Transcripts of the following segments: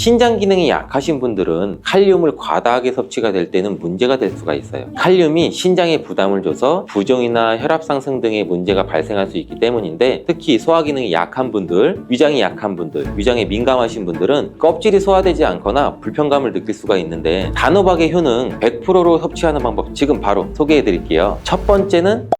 신장 기능이 약하신 분들은 칼륨을 과다하게 섭취가 될 때는 문제가 될 수가 있어요. 칼륨이 신장에 부담을 줘서 부종이나 혈압 상승 등의 문제가 발생할 수 있기 때문인데, 특히 소화 기능이 약한 분들, 위장이 약한 분들, 위장에 민감하신 분들은 껍질이 소화되지 않거나 불편감을 느낄 수가 있는데, 단호박의 효능 100%로 섭취하는 방법 지금 바로 소개해 드릴게요. 첫 번째는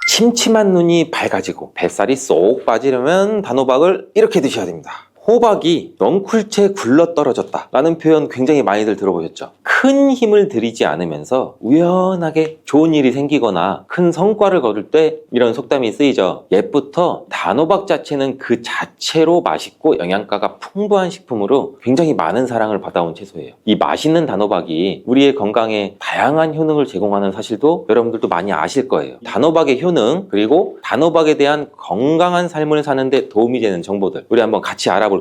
침침한 눈이 밝아지고 뱃살이 쏙 빠지려면 단호박을 이렇게 드셔야 됩니다. 호박이 넝쿨째 굴러 떨어졌다 라는 표현 굉장히 많이들 들어보셨죠? 큰 힘을 들이지 않으면서 우연하게 좋은 일이 생기거나 큰 성과를 거둘 때 이런 속담이 쓰이죠. 옛부터 단호박 자체는 그 자체로 맛있고 영양가가 풍부한 식품으로 굉장히 많은 사랑을 받아온 채소예요. 이 맛있는 단호박이 우리의 건강에 다양한 효능을 제공하는 사실도 여러분들도 많이 아실 거예요. 단호박의 효능, 그리고 단호박에 대한 건강한 삶을 사는 데 도움이 되는 정보들 우리 한번 같이 알아볼게요.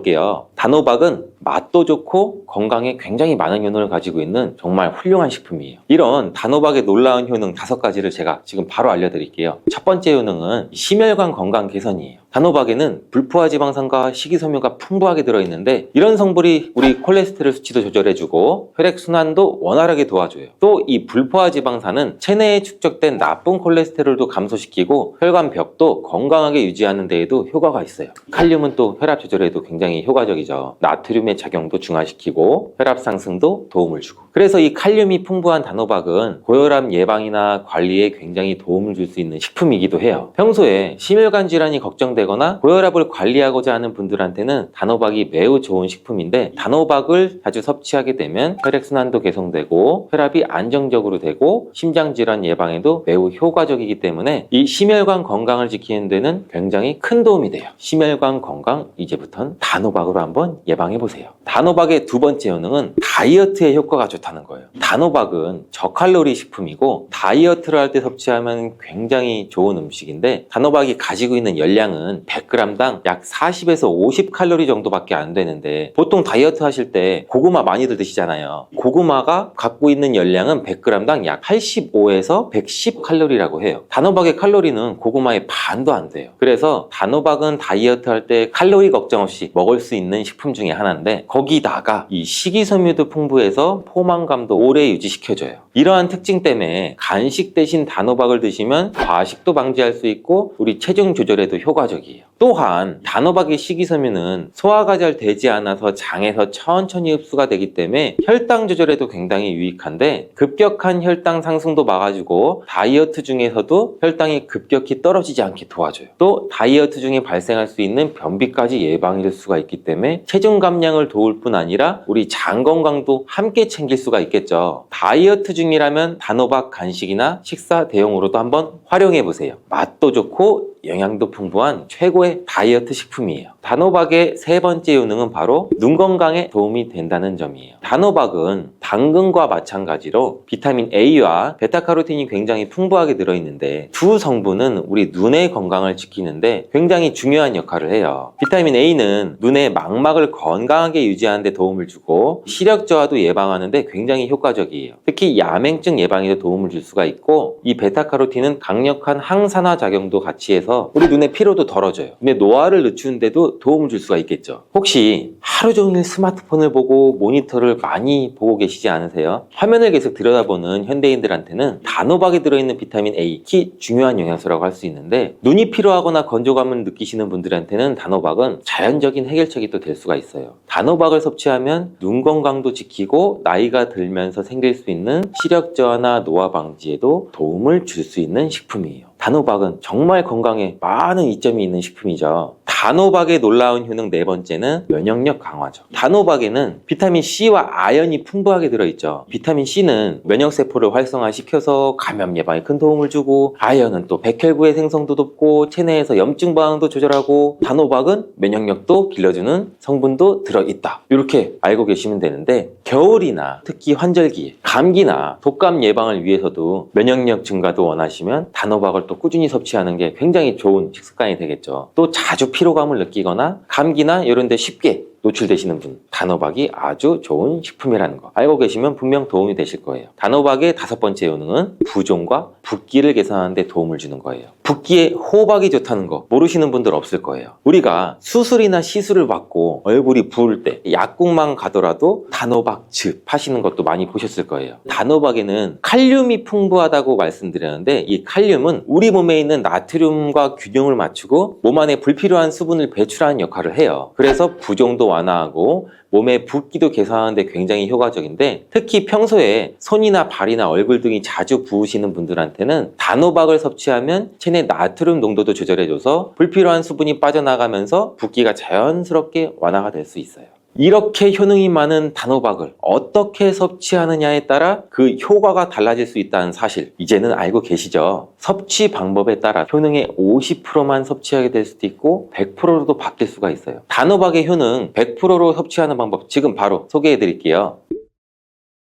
단호박은 맛도 좋고 건강에 굉장히 많은 효능을 가지고 있는 정말 훌륭한 식품이에요. 이런 단호박의 놀라운 효능 5가지를 제가 지금 바로 알려드릴게요. 첫 번째 효능은 심혈관 건강 개선이에요. 단호박에는 불포화 지방산과 식이섬유가 풍부하게 들어있는데, 이런 성분이 우리 콜레스테롤 수치도 조절해주고 혈액순환도 원활하게 도와줘요. 또 이 불포화 지방산은 체내에 축적된 나쁜 콜레스테롤도 감소시키고 혈관벽도 건강하게 유지하는 데에도 효과가 있어요. 칼륨은 또 혈압 조절에도 굉장히 효과적이죠. 나트륨의 작용도 중화시키고 혈압 상승도 도움을 주고. 그래서 이 칼륨이 풍부한 단호박은 고혈압 예방이나 관리에 굉장히 도움을 줄 수 있는 식품이기도 해요. 평소에 심혈관 질환이 걱정되거나 고혈압을 관리하고자 하는 분들한테는 단호박이 매우 좋은 식품인데, 단호박을 자주 섭취하게 되면 혈액순환도 개선되고 혈압이 안정적으로 되고 심장 질환 예방에도 매우 효과적이기 때문에 이 심혈관 건강을 지키는 데는 굉장히 큰 도움이 돼요. 심혈관 건강 이제부터는 단호박으로 한번 예방해 보세요. 단호박의 두 번째 효능은 다이어트에 효과가 좋다는 거예요. 단호박은 저칼로리 식품이고 다이어트를 할 때 섭취하면 굉장히 좋은 음식인데, 단호박이 가지고 있는 열량은 100g당 약 40에서 50칼로리 정도밖에 안 되는데, 보통 다이어트 하실 때 고구마 많이들 드시잖아요. 고구마가 갖고 있는 열량은 100g당 약 85에서 110칼로리라고 해요. 단호박의 칼로리는 고구마의 반도 안 돼요. 그래서 단호박은 다이어트 할 때 칼로리 걱정 없이 먹을 수 있는 식품 중에 하나인데, 거기다가 이 식이섬유도 풍부해서 포만감도 오래 유지시켜줘요. 이러한 특징 때문에 간식 대신 단호박을 드시면 과식도 방지할 수 있고 우리 체중 조절에도 효과적이에요. 또한 단호박의 식이섬유는 소화가 잘 되지 않아서 장에서 천천히 흡수가 되기 때문에 혈당 조절에도 굉장히 유익한데, 급격한 혈당 상승도 막아주고 다이어트 중에서도 혈당이 급격히 떨어지지 않게 도와줘요. 또 다이어트 중에 발생할 수 있는 변비까지 예방해 줄 수가 있기 때문에 체중 감량을 도울 뿐 아니라 우리 장 건강도 함께 챙길 수가 있겠죠. 다이어트 중이라면 단호박 간식이나 식사 대용으로도 한번 활용해 보세요. 맛도 좋고 영양도 풍부한 최고의 다이어트 식품이에요. 단호박의 세 번째 효능은 바로 눈 건강에 도움이 된다는 점이에요. 단호박은 당근과 마찬가지로 비타민 A와 베타카로틴이 굉장히 풍부하게 들어있는데, 두 성분은 우리 눈의 건강을 지키는데 굉장히 중요한 역할을 해요. 비타민 A는 눈의 망막을 건강하게 유지하는 데 도움을 주고 시력 저하도 예방하는 데 굉장히 효과적이에요. 특히 야맹증 예방에도 도움을 줄 수가 있고, 이 베타카로틴은 강력한 항산화 작용도 같이 해서 우리 눈의 피로도 덜어줘요. 근데 노화를 늦추는 데도 도움을 줄 수가 있겠죠. 혹시 하루 종일 스마트폰을 보고 모니터를 많이 보고 계시지 않으세요? 화면을 계속 들여다보는 현대인들한테는 단호박에 들어있는 비타민 A, 특히 중요한 영양소라고 할 수 있는데, 눈이 피로하거나 건조감을 느끼시는 분들한테는 단호박은 자연적인 해결책이 또 될 수가 있어요. 단호박을 섭취하면 눈 건강도 지키고 나이가 들면서 생길 수 있는 시력 저하나 노화 방지에도 도움을 줄 수 있는 식품이에요. 단호박은 정말 건강에 많은 이점이 있는 식품이죠. 단호박의 놀라운 효능 네 번째는 면역력 강화죠. 단호박에는 비타민 C와 아연이 풍부하게 들어있죠. 비타민 C는 면역세포를 활성화시켜서 감염 예방에 큰 도움을 주고, 아연은 또 백혈구의 생성도 돕고 체내에서 염증 반응도 조절하고, 단호박은 면역력도 길러주는 성분도 들어있다. 이렇게 알고 계시면 되는데, 겨울이나 특히 환절기, 감기나 독감 예방을 위해서도 면역력 증가도 원하시면 단호박을 또 꾸준히 섭취하는 게 굉장히 좋은 식습관이 되겠죠. 또 자주 피로감을 느끼거나 감기나 이런 데 쉽게 노출되시는 분, 단호박이 아주 좋은 식품이라는 거 알고 계시면 분명 도움이 되실 거예요. 단호박의 5번째 효능은 부종과 붓기를 개선하는 데 도움을 주는 거예요. 붓기에 호박이 좋다는 거 모르시는 분들 없을 거예요. 우리가 수술이나 시술을 받고 얼굴이 부을 때 약국만 가더라도 단호박즙 파시는 것도 많이 보셨을 거예요. 단호박에는 칼륨이 풍부하다고 말씀드렸는데 이 칼륨은 우리 몸에 있는 나트륨과 균형을 맞추고 몸 안에 불필요한 수분을 배출하는 역할을 해요. 그래서 부종도 완화하고 몸의 붓기도 개선하는 데 굉장히 효과적인데 특히 평소에 손이나 발이나 얼굴 등이 자주 부으시는 분들한테는 단호박을 섭취하면 체내 나트륨 농도도 조절해줘서 불필요한 수분이 빠져나가면서 붓기가 자연스럽게 완화가 될 수 있어요. 이렇게 효능이 많은 단호박을 어떻게 섭취하느냐에 따라 그 효과가 달라질 수 있다는 사실 이제는 알고 계시죠? 섭취 방법에 따라 효능의 50%만 섭취하게 될 수도 있고 100%로도 바뀔 수가 있어요. 단호박의 효능 100%로 섭취하는 방법 지금 바로 소개해 드릴게요.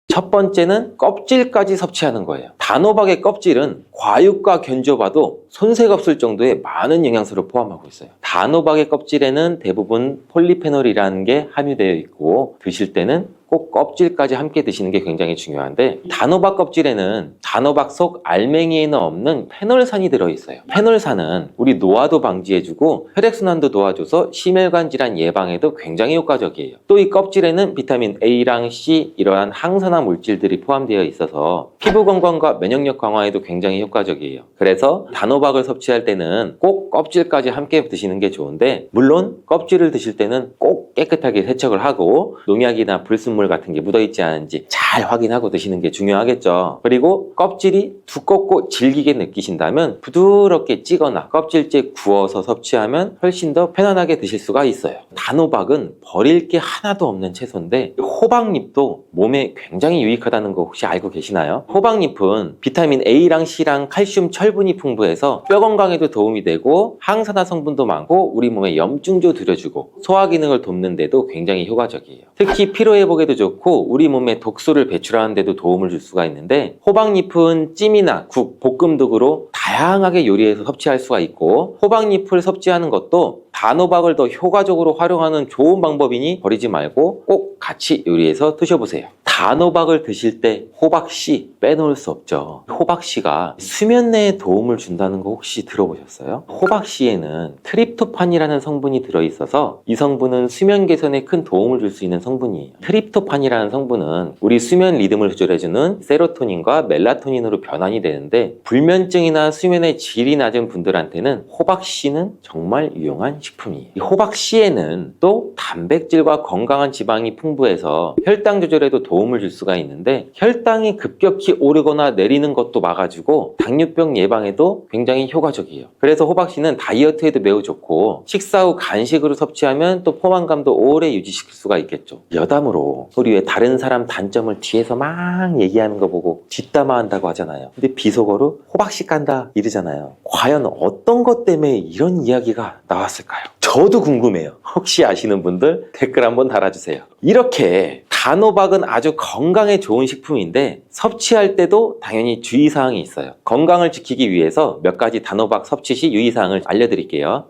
첫 번째는 껍질까지 섭취하는 거예요. 단호박의 껍질은 과육과 견줘봐도 손색 없을 정도의 많은 영양소를 포함하고 있어요. 단호박의 껍질에는 대부분 폴리페놀이라는 게 함유되어 있고 드실 때는 꼭 껍질까지 함께 드시는 게 굉장히 중요한데 단호박 껍질에는 단호박 속 알맹이에는 없는 페놀산이 들어있어요. 페놀산은 우리 노화도 방지해주고 혈액순환도 도와줘서 심혈관 질환 예방에도 굉장히 효과적이에요. 또 이 껍질에는 비타민 A랑 C 이러한 항산화 물질들이 포함되어 있어서 피부 건강과 면역력 강화에도 굉장히 효과적이에요. 그래서 단호박을 섭취할 때는 꼭 껍질까지 함께 드시는 게 좋은데 물론 껍질을 드실 때는 꼭 깨끗하게 세척을 하고 농약이나 불순물 같은 게 묻어있지 않은지 잘 확인하고 드시는 게 중요하겠죠. 그리고 껍질이 두껍고 질기게 느끼신다면 부드럽게 찌거나 껍질째 구워서 섭취하면 훨씬 더 편안하게 드실 수가 있어요. 단호박은 버릴 게 하나도 없는 채소인데 호박잎도 몸에 굉장히 유익하다는 거 혹시 알고 계시나요? 호박잎은 비타민 A랑 C랑 칼슘, 철분이 풍부해서 뼈 건강에도 도움이 되고 항산화 성분도 많고 우리 몸에 염증도 줄여주고 소화 기능을 돕는 데도 굉장히 효과적이에요. 특히 피로 회복에도 좋고 우리 몸에 독소를 배출하는 데도 도움을 줄 수가 있는데 호박잎은 찜이나 국, 볶음 등으로 다양하게 요리해서 섭취할 수가 있고 호박잎을 섭취하는 것도 단호박을 더 효과적으로 활용하는 좋은 방법이니 버리지 말고 꼭 같이 요리해서 드셔보세요. 단호박을 드실 때 호박씨 빼놓을 수 없죠. 호박씨가 수면내에 도움을 준다는 거 혹시 들어보셨어요? 호박씨에는 트립토판이라는 성분이 들어있어서 이 성분은 수면 개선에 큰 도움을 줄 수 있는 성분이에요. 트립토판이라는 성분은 우리 수면 리듬을 조절해주는 세로토닌과 멜라토닌으로 변환이 되는데 불면증이나 수면의 질이 낮은 분들한테는 호박씨는 정말 유용한 식품이에요. 이 호박씨에는 또 단백질과 건강한 지방이 풍부해서 혈당 조절에도 도움을 줄 수가 있는데 혈당이 급격히 오르거나 내리는 것도 막아주고 당뇨병 예방에도 굉장히 효과적이에요. 그래서 호박씨는 다이어트에도 매우 좋고 식사 후 간식으로 섭취하면 또 포만감도 오래 유지시킬 수가 있겠죠. 여담으로 우리 왜 다른 사람 단점을 뒤에서 막 얘기하는 거 보고 뒷담화한다고 하잖아요. 근데 비속어로 호박씨 깐다 이러잖아요. 과연 어떤 것 때문에 이런 이야기가 나왔을까요? 저도 궁금해요. 혹시 아시는 분들 댓글 한번 달아주세요. 이렇게 단호박은 아주 건강에 좋은 식품인데 섭취할 때도 당연히 주의사항이 있어요. 건강을 지키기 위해서 몇 가지 단호박 섭취 시 유의사항을 알려드릴게요.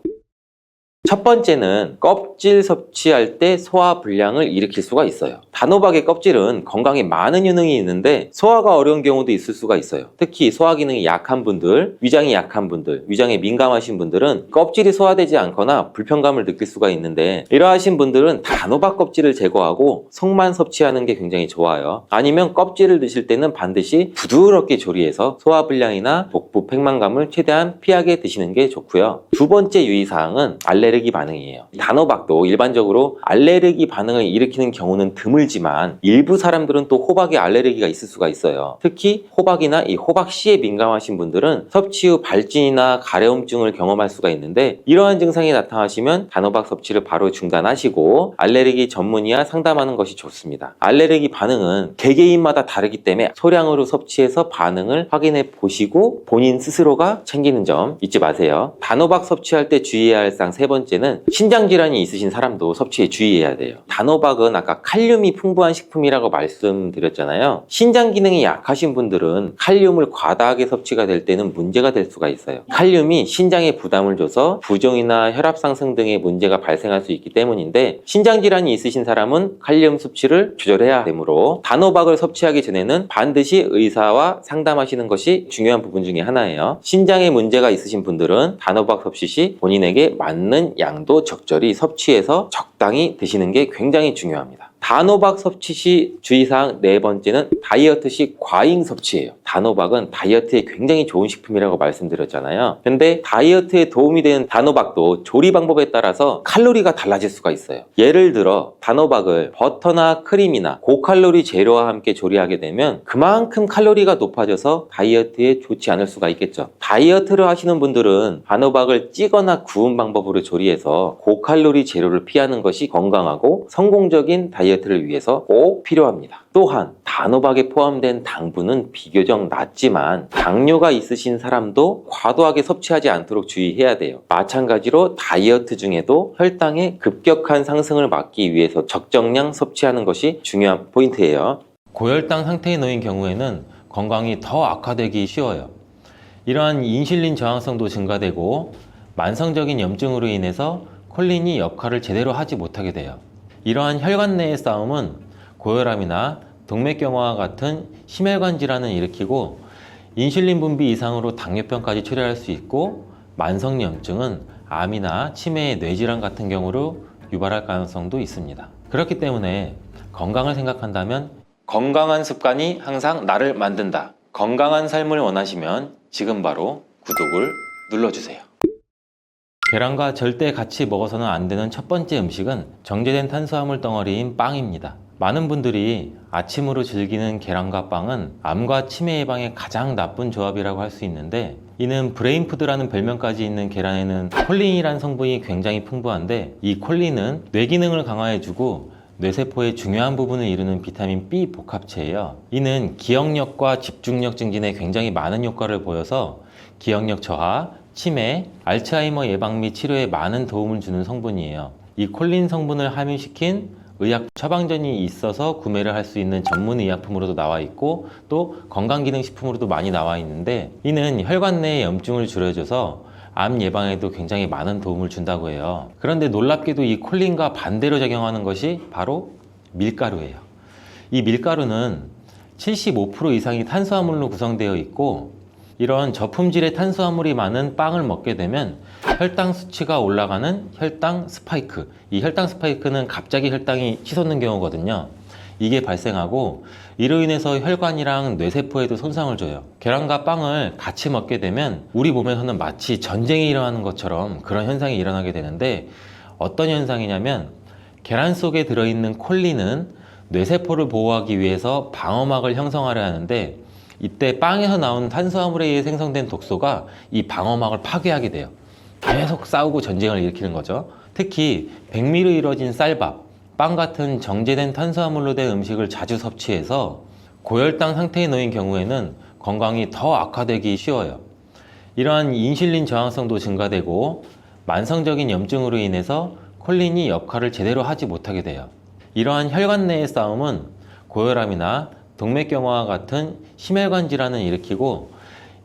첫 번째는 껍질 섭취할 때 소화 불량을 일으킬 수가 있어요. 단호박의 껍질은 건강에 많은 효능이 있는데 소화가 어려운 경우도 있을 수가 있어요. 특히 소화 기능이 약한 분들, 위장이 약한 분들, 위장에 민감하신 분들은 껍질이 소화되지 않거나 불편감을 느낄 수가 있는데 이러하신 분들은 단호박 껍질을 제거하고 속만 섭취하는 게 굉장히 좋아요. 아니면 껍질을 드실 때는 반드시 부드럽게 조리해서 소화 불량이나 복부 팽만감을 최대한 피하게 드시는 게 좋고요. 두 번째 유의사항은 알레르기 반응이에요. 단호박도 일반적으로 알레르기 반응을 일으키는 경우는 드물지만 일부 사람들은 또 호박에 알레르기가 있을 수가 있어요. 특히 호박이나 이 호박씨에 민감하신 분들은 섭취 후 발진이나 가려움증을 경험할 수가 있는데 이러한 증상이 나타나시면 단호박 섭취를 바로 중단하시고 알레르기 전문의와 상담하는 것이 좋습니다. 알레르기 반응은 개개인마다 다르기 때문에 소량으로 섭취해서 반응을 확인해 보시고 본인 스스로가 챙기는 점 잊지 마세요. 단호박 섭취할 때 주의해야 할 사항 세 번째 번째는 신장 질환이 있으신 사람도 섭취에 주의해야 돼요. 단호박은 아까 칼륨이 풍부한 식품이라고 말씀드렸잖아요. 신장 기능이 약하신 분들은 칼륨을 과다하게 섭취가 될 때는 문제가 될 수가 있어요. 칼륨이 신장에 부담을 줘서 부종이나 혈압 상승 등의 문제가 발생할 수 있기 때문인데, 신장 질환이 있으신 사람은 칼륨 섭취를 조절해야 되므로 단호박을 섭취하기 전에는 반드시 의사와 상담하시는 것이 중요한 부분 중에 하나예요. 신장에 문제가 있으신 분들은 단호박 섭취 시 본인에게 맞는 양도 적절히 섭취해서 적당히 드시는 게 굉장히 중요합니다. 단호박 섭취 시 주의사항 네 번째는 다이어트 시 과잉 섭취예요. 단호박은 다이어트에 굉장히 좋은 식품이라고 말씀드렸잖아요. 근데 다이어트에 도움이 되는 단호박도 조리 방법에 따라서 칼로리가 달라질 수가 있어요. 예를 들어 단호박을 버터나 크림이나 고칼로리 재료와 함께 조리하게 되면 그만큼 칼로리가 높아져서 다이어트에 좋지 않을 수가 있겠죠. 다이어트를 하시는 분들은 단호박을 찌거나 구운 방법으로 조리해서 고칼로리 재료를 피하는 것이 건강하고 성공적인 다이어트를 위해서 꼭 필요합니다. 또한 단호박에 포함된 당분은 비교적 낮지만 당뇨가 있으신 사람도 과도하게 섭취하지 않도록 주의해야 돼요. 마찬가지로 다이어트 중에도 혈당의 급격한 상승을 막기 위해서 적정량 섭취하는 것이 중요한 포인트예요. 고혈당 상태에 놓인 경우에는 건강이 더 악화되기 쉬워요. 이러한 인슐린 저항성도 증가되고 만성적인 염증으로 인해서 콜린이 역할을 제대로 하지 못하게 돼요. 이러한 혈관 내의 싸움은 고혈압이나 동맥경화와 같은 심혈관 질환을 일으키고 인슐린 분비 이상으로 당뇨병까지 초래할 수 있고, 만성염증은 암이나 치매의 뇌질환 같은 경우로 유발할 가능성도 있습니다. 그렇기 때문에 건강을 생각한다면 건강한 습관이 항상 나를 만든다. 건강한 삶을 원하시면 지금 바로 구독을 눌러주세요. 계란과 절대 같이 먹어서는 안 되는 첫 번째 음식은 정제된 탄수화물 덩어리인 빵입니다. 많은 분들이 아침으로 즐기는 계란과 빵은 암과 치매 예방에 가장 나쁜 조합이라고 할 수 있는데, 이는 브레인푸드라는 별명까지 있는 계란에는 콜린이라는 성분이 굉장히 풍부한데, 이 콜린은 뇌 기능을 강화해주고 뇌세포의 중요한 부분을 이루는 비타민 B 복합체예요. 이는 기억력과 집중력 증진에 굉장히 많은 효과를 보여서 기억력 저하, 치매, 알츠하이머 예방 및 치료에 많은 도움을 주는 성분이에요. 이 콜린 성분을 함유시킨 의약 처방전이 있어서 구매를 할 수 있는 전문 의약품으로도 나와 있고, 또 건강기능식품으로도 많이 나와 있는데, 이는 혈관 내의 염증을 줄여줘서 암 예방에도 굉장히 많은 도움을 준다고 해요. 그런데 놀랍게도 이 콜린과 반대로 작용하는 것이 바로 밀가루예요. 이 밀가루는 75% 이상이 탄수화물로 구성되어 있고, 이런 저품질의 탄수화물이 많은 빵을 먹게 되면 혈당 수치가 올라가는 혈당 스파이크, 이 혈당 스파이크는 갑자기 혈당이 치솟는 경우거든요. 이게 발생하고 이로 인해서 혈관이랑 뇌세포에도 손상을 줘요. 계란과 빵을 같이 먹게 되면 우리 몸에서는 마치 전쟁이 일어나는 것처럼 그런 현상이 일어나게 되는데, 어떤 현상이냐면 계란 속에 들어있는 콜린은 뇌세포를 보호하기 위해서 방어막을 형성하려 하는데, 이때 빵에서 나온 탄수화물에 의해 생성된 독소가 이 방어막을 파괴하게 돼요. 계속 싸우고 전쟁을 일으키는 거죠. 특히 백미로 이루어진 쌀밥, 빵 같은 정제된 탄수화물로 된 음식을 자주 섭취해서 고혈당 상태에 놓인 경우에는 건강이 더 악화되기 쉬워요. 이러한 인슐린 저항성도 증가되고 만성적인 염증으로 인해서 콜린이 역할을 제대로 하지 못하게 돼요. 이러한 혈관 내의 싸움은 고혈압이나 동맥경화와 같은 심혈관 질환을 일으키고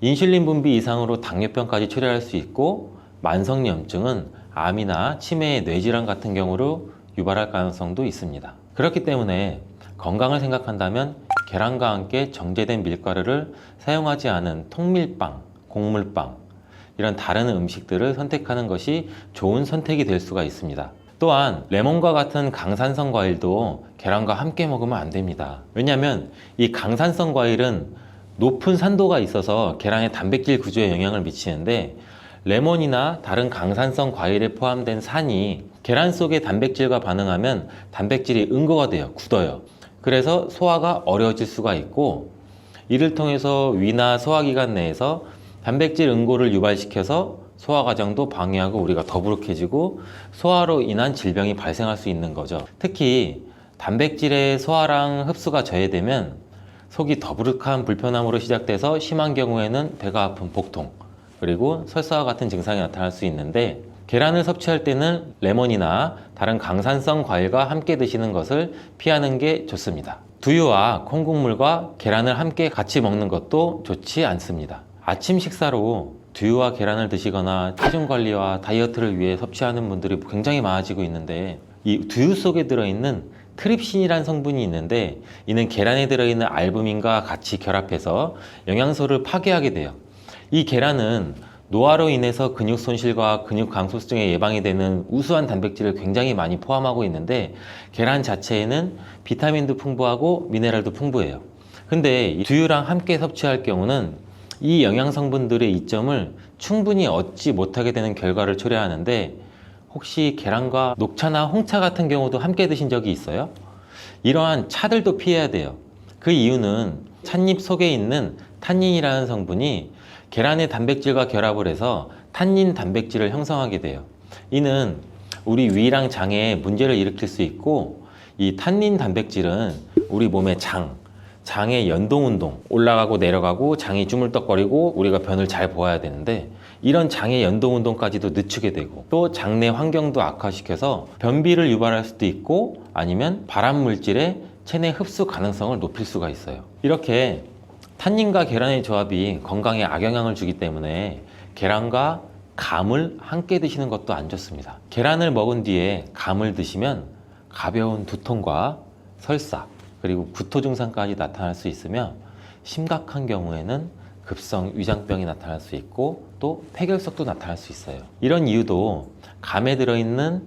인슐린 분비 이상으로 당뇨병까지 초래할 수 있고, 만성염증은 암이나 치매의 뇌질환 같은 경우로 유발할 가능성도 있습니다. 그렇기 때문에 건강을 생각한다면 계란과 함께 정제된 밀가루를 사용하지 않은 통밀빵, 곡물빵, 이런 다른 음식들을 선택하는 것이 좋은 선택이 될 수가 있습니다. 또한 레몬과 같은 강산성 과일도 계란과 함께 먹으면 안 됩니다. 왜냐하면 이 강산성 과일은 높은 산도가 있어서 계란의 단백질 구조에 영향을 미치는데, 레몬이나 다른 강산성 과일에 포함된 산이 계란 속의 단백질과 반응하면 단백질이 응고가 돼요. 굳어요. 그래서 소화가 어려워질 수가 있고, 이를 통해서 위나 소화기관 내에서 단백질 응고를 유발시켜서 소화 과정도 방해하고 우리가 더부룩해지고 소화로 인한 질병이 발생할 수 있는 거죠. 특히 단백질의 소화랑 흡수가 저해되면 속이 더부룩한 불편함으로 시작돼서 심한 경우에는 배가 아픈 복통, 그리고 설사와 같은 증상이 나타날 수 있는데, 계란을 섭취할 때는 레몬이나 다른 강산성 과일과 함께 드시는 것을 피하는 게 좋습니다. 두유와 콩국물과 계란을 함께 같이 먹는 것도 좋지 않습니다. 아침 식사로 두유와 계란을 드시거나 체중 관리와 다이어트를 위해 섭취하는 분들이 굉장히 많아지고 있는데, 이 두유 속에 들어있는 트립신이라는 성분이 있는데, 이는 계란에 들어있는 알부민과 같이 결합해서 영양소를 파괴하게 돼요. 이 계란은 노화로 인해서 근육 손실과 근육 감소증에 예방이 되는 우수한 단백질을 굉장히 많이 포함하고 있는데, 계란 자체에는 비타민도 풍부하고 미네랄도 풍부해요. 근데 이 두유랑 함께 섭취할 경우는 이 영양 성분들의 이점을 충분히 얻지 못하게 되는 결과를 초래하는데, 혹시 계란과 녹차나 홍차 같은 경우도 함께 드신 적이 있어요? 이러한 차들도 피해야 돼요. 그 이유는 찻잎 속에 있는 탄닌이라는 성분이 계란의 단백질과 결합을 해서 탄닌 단백질을 형성하게 돼요. 이는 우리 위랑 장에 문제를 일으킬 수 있고, 이 탄닌 단백질은 우리 몸의 장의 연동운동, 올라가고 내려가고 장이 주물떡거리고 우리가 변을 잘 보아야 되는데, 이런 장의 연동운동까지도 늦추게 되고, 또 장내 환경도 악화시켜서 변비를 유발할 수도 있고, 아니면 발암물질의 체내 흡수 가능성을 높일 수가 있어요. 이렇게 탄닌과 계란의 조합이 건강에 악영향을 주기 때문에 계란과 감을 함께 드시는 것도 안 좋습니다. 계란을 먹은 뒤에 감을 드시면 가벼운 두통과 설사, 그리고 구토 증상까지 나타날 수 있으며, 심각한 경우에는 급성 위장병이 나타날 수 있고 또 폐결석도 나타날 수 있어요. 이런 이유도 감에 들어있는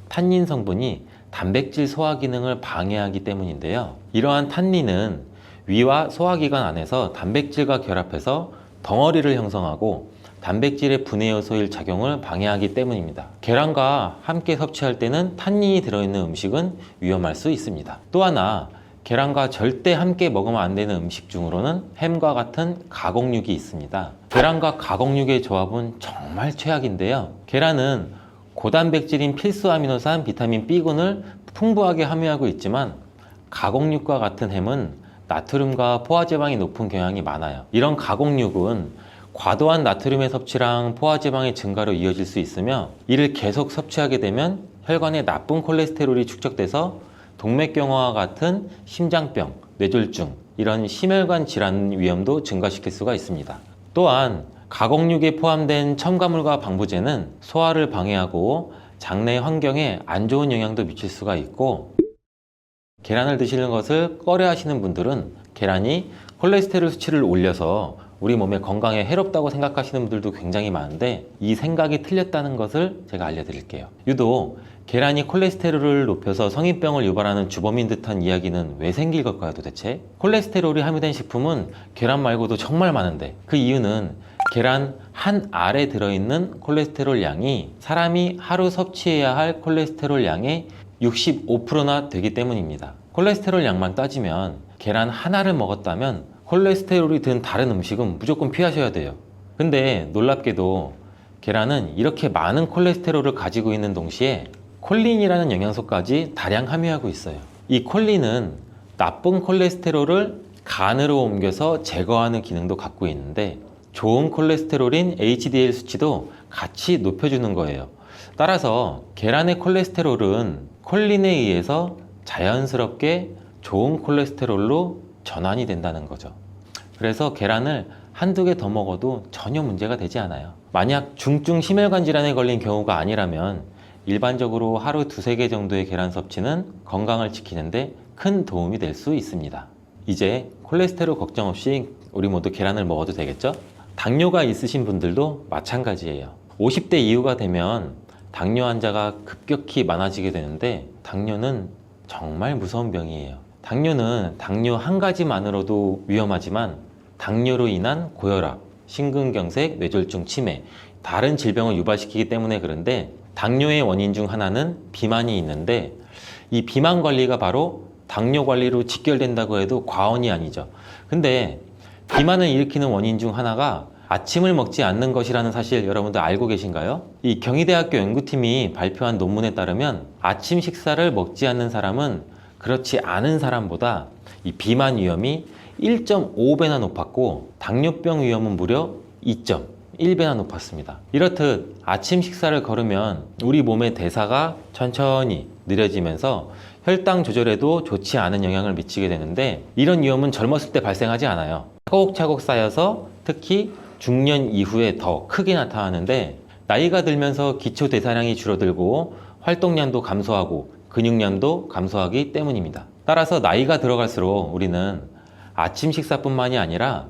탄닌 성분이 단백질 소화 기능을 방해하기 때문인데요. 이러한 탄닌은 위와 소화기관 안에서 단백질과 결합해서 덩어리를 형성하고 단백질의 분해 요소일 작용을 방해하기 때문입니다. 계란과 함께 섭취할 때는 탄닌이 들어있는 음식은 위험할 수 있습니다. 또 하나, 계란과 절대 함께 먹으면 안 되는 음식 중으로는 햄과 같은 가공육이 있습니다. 계란과 가공육의 조합은 정말 최악인데요. 계란은 고단백질인 필수 아미노산 비타민 B군을 풍부하게 함유하고 있지만, 가공육과 같은 햄은 나트륨과 포화지방이 높은 경향이 많아요. 이런 가공육은 과도한 나트륨의 섭취랑 포화지방의 증가로 이어질 수 있으며, 이를 계속 섭취하게 되면 혈관에 나쁜 콜레스테롤이 축적돼서 동맥경화와 같은 심장병, 뇌졸중, 이런 심혈관 질환 위험도 증가시킬 수가 있습니다. 또한 가공육에 포함된 첨가물과 방부제는 소화를 방해하고 장내 환경에 안 좋은 영향도 미칠 수가 있고, 계란을 드시는 것을 꺼려 하시는 분들은 계란이 콜레스테롤 수치를 올려서 우리 몸의 건강에 해롭다고 생각하시는 분들도 굉장히 많은데, 이 생각이 틀렸다는 것을 제가 알려드릴게요. 유독 계란이 콜레스테롤을 높여서 성인병을 유발하는 주범인 듯한 이야기는 왜 생길 걸까요, 도대체? 콜레스테롤이 함유된 식품은 계란 말고도 정말 많은데, 그 이유는 계란 한 알에 들어있는 콜레스테롤 양이 사람이 하루 섭취해야 할 콜레스테롤 양의 65%나 되기 때문입니다. 콜레스테롤 양만 따지면 계란 하나를 먹었다면 콜레스테롤이 든 다른 음식은 무조건 피하셔야 돼요. 근데 놀랍게도 계란은 이렇게 많은 콜레스테롤을 가지고 있는 동시에 콜린이라는 영양소까지 다량 함유하고 있어요. 이 콜린은 나쁜 콜레스테롤을 간으로 옮겨서 제거하는 기능도 갖고 있는데, 좋은 콜레스테롤인 HDL 수치도 같이 높여주는 거예요. 따라서 계란의 콜레스테롤은 콜린에 의해서 자연스럽게 좋은 콜레스테롤로 전환이 된다는 거죠. 그래서 계란을 한두 개 더 먹어도 전혀 문제가 되지 않아요. 만약 중증 심혈관 질환에 걸린 경우가 아니라면 일반적으로 하루 두세 개 정도의 계란 섭취는 건강을 지키는데 큰 도움이 될 수 있습니다. 이제 콜레스테롤 걱정 없이 우리 모두 계란을 먹어도 되겠죠? 당뇨가 있으신 분들도 마찬가지예요. 50대 이후가 되면 당뇨 환자가 급격히 많아지게 되는데, 당뇨는 정말 무서운 병이에요. 당뇨는 당뇨 한 가지만으로도 위험하지만, 당뇨로 인한 고혈압, 심근경색, 뇌졸중, 치매, 다른 질병을 유발시키기 때문에 그런데, 당뇨의 원인 중 하나는 비만이 있는데, 이 비만 관리가 바로 당뇨 관리로 직결된다고 해도 과언이 아니죠. 근데 비만을 일으키는 원인 중 하나가 아침을 먹지 않는 것이라는 사실 여러분들 알고 계신가요? 이 경희대학교 연구팀이 발표한 논문에 따르면 아침 식사를 먹지 않는 사람은 그렇지 않은 사람보다 이 비만 위험이 1.5배나 높았고, 당뇨병 위험은 무려 1배나 높았습니다. 이렇듯 아침 식사를 거르면 우리 몸의 대사가 천천히 느려지면서 혈당 조절에도 좋지 않은 영향을 미치게 되는데, 이런 위험은 젊었을 때 발생하지 않아요. 차곡차곡 쌓여서 특히 중년 이후에 더 크게 나타나는데, 나이가 들면서 기초 대사량이 줄어들고 활동량도 감소하고 근육량도 감소하기 때문입니다. 따라서 나이가 들어갈수록 우리는 아침 식사뿐만이 아니라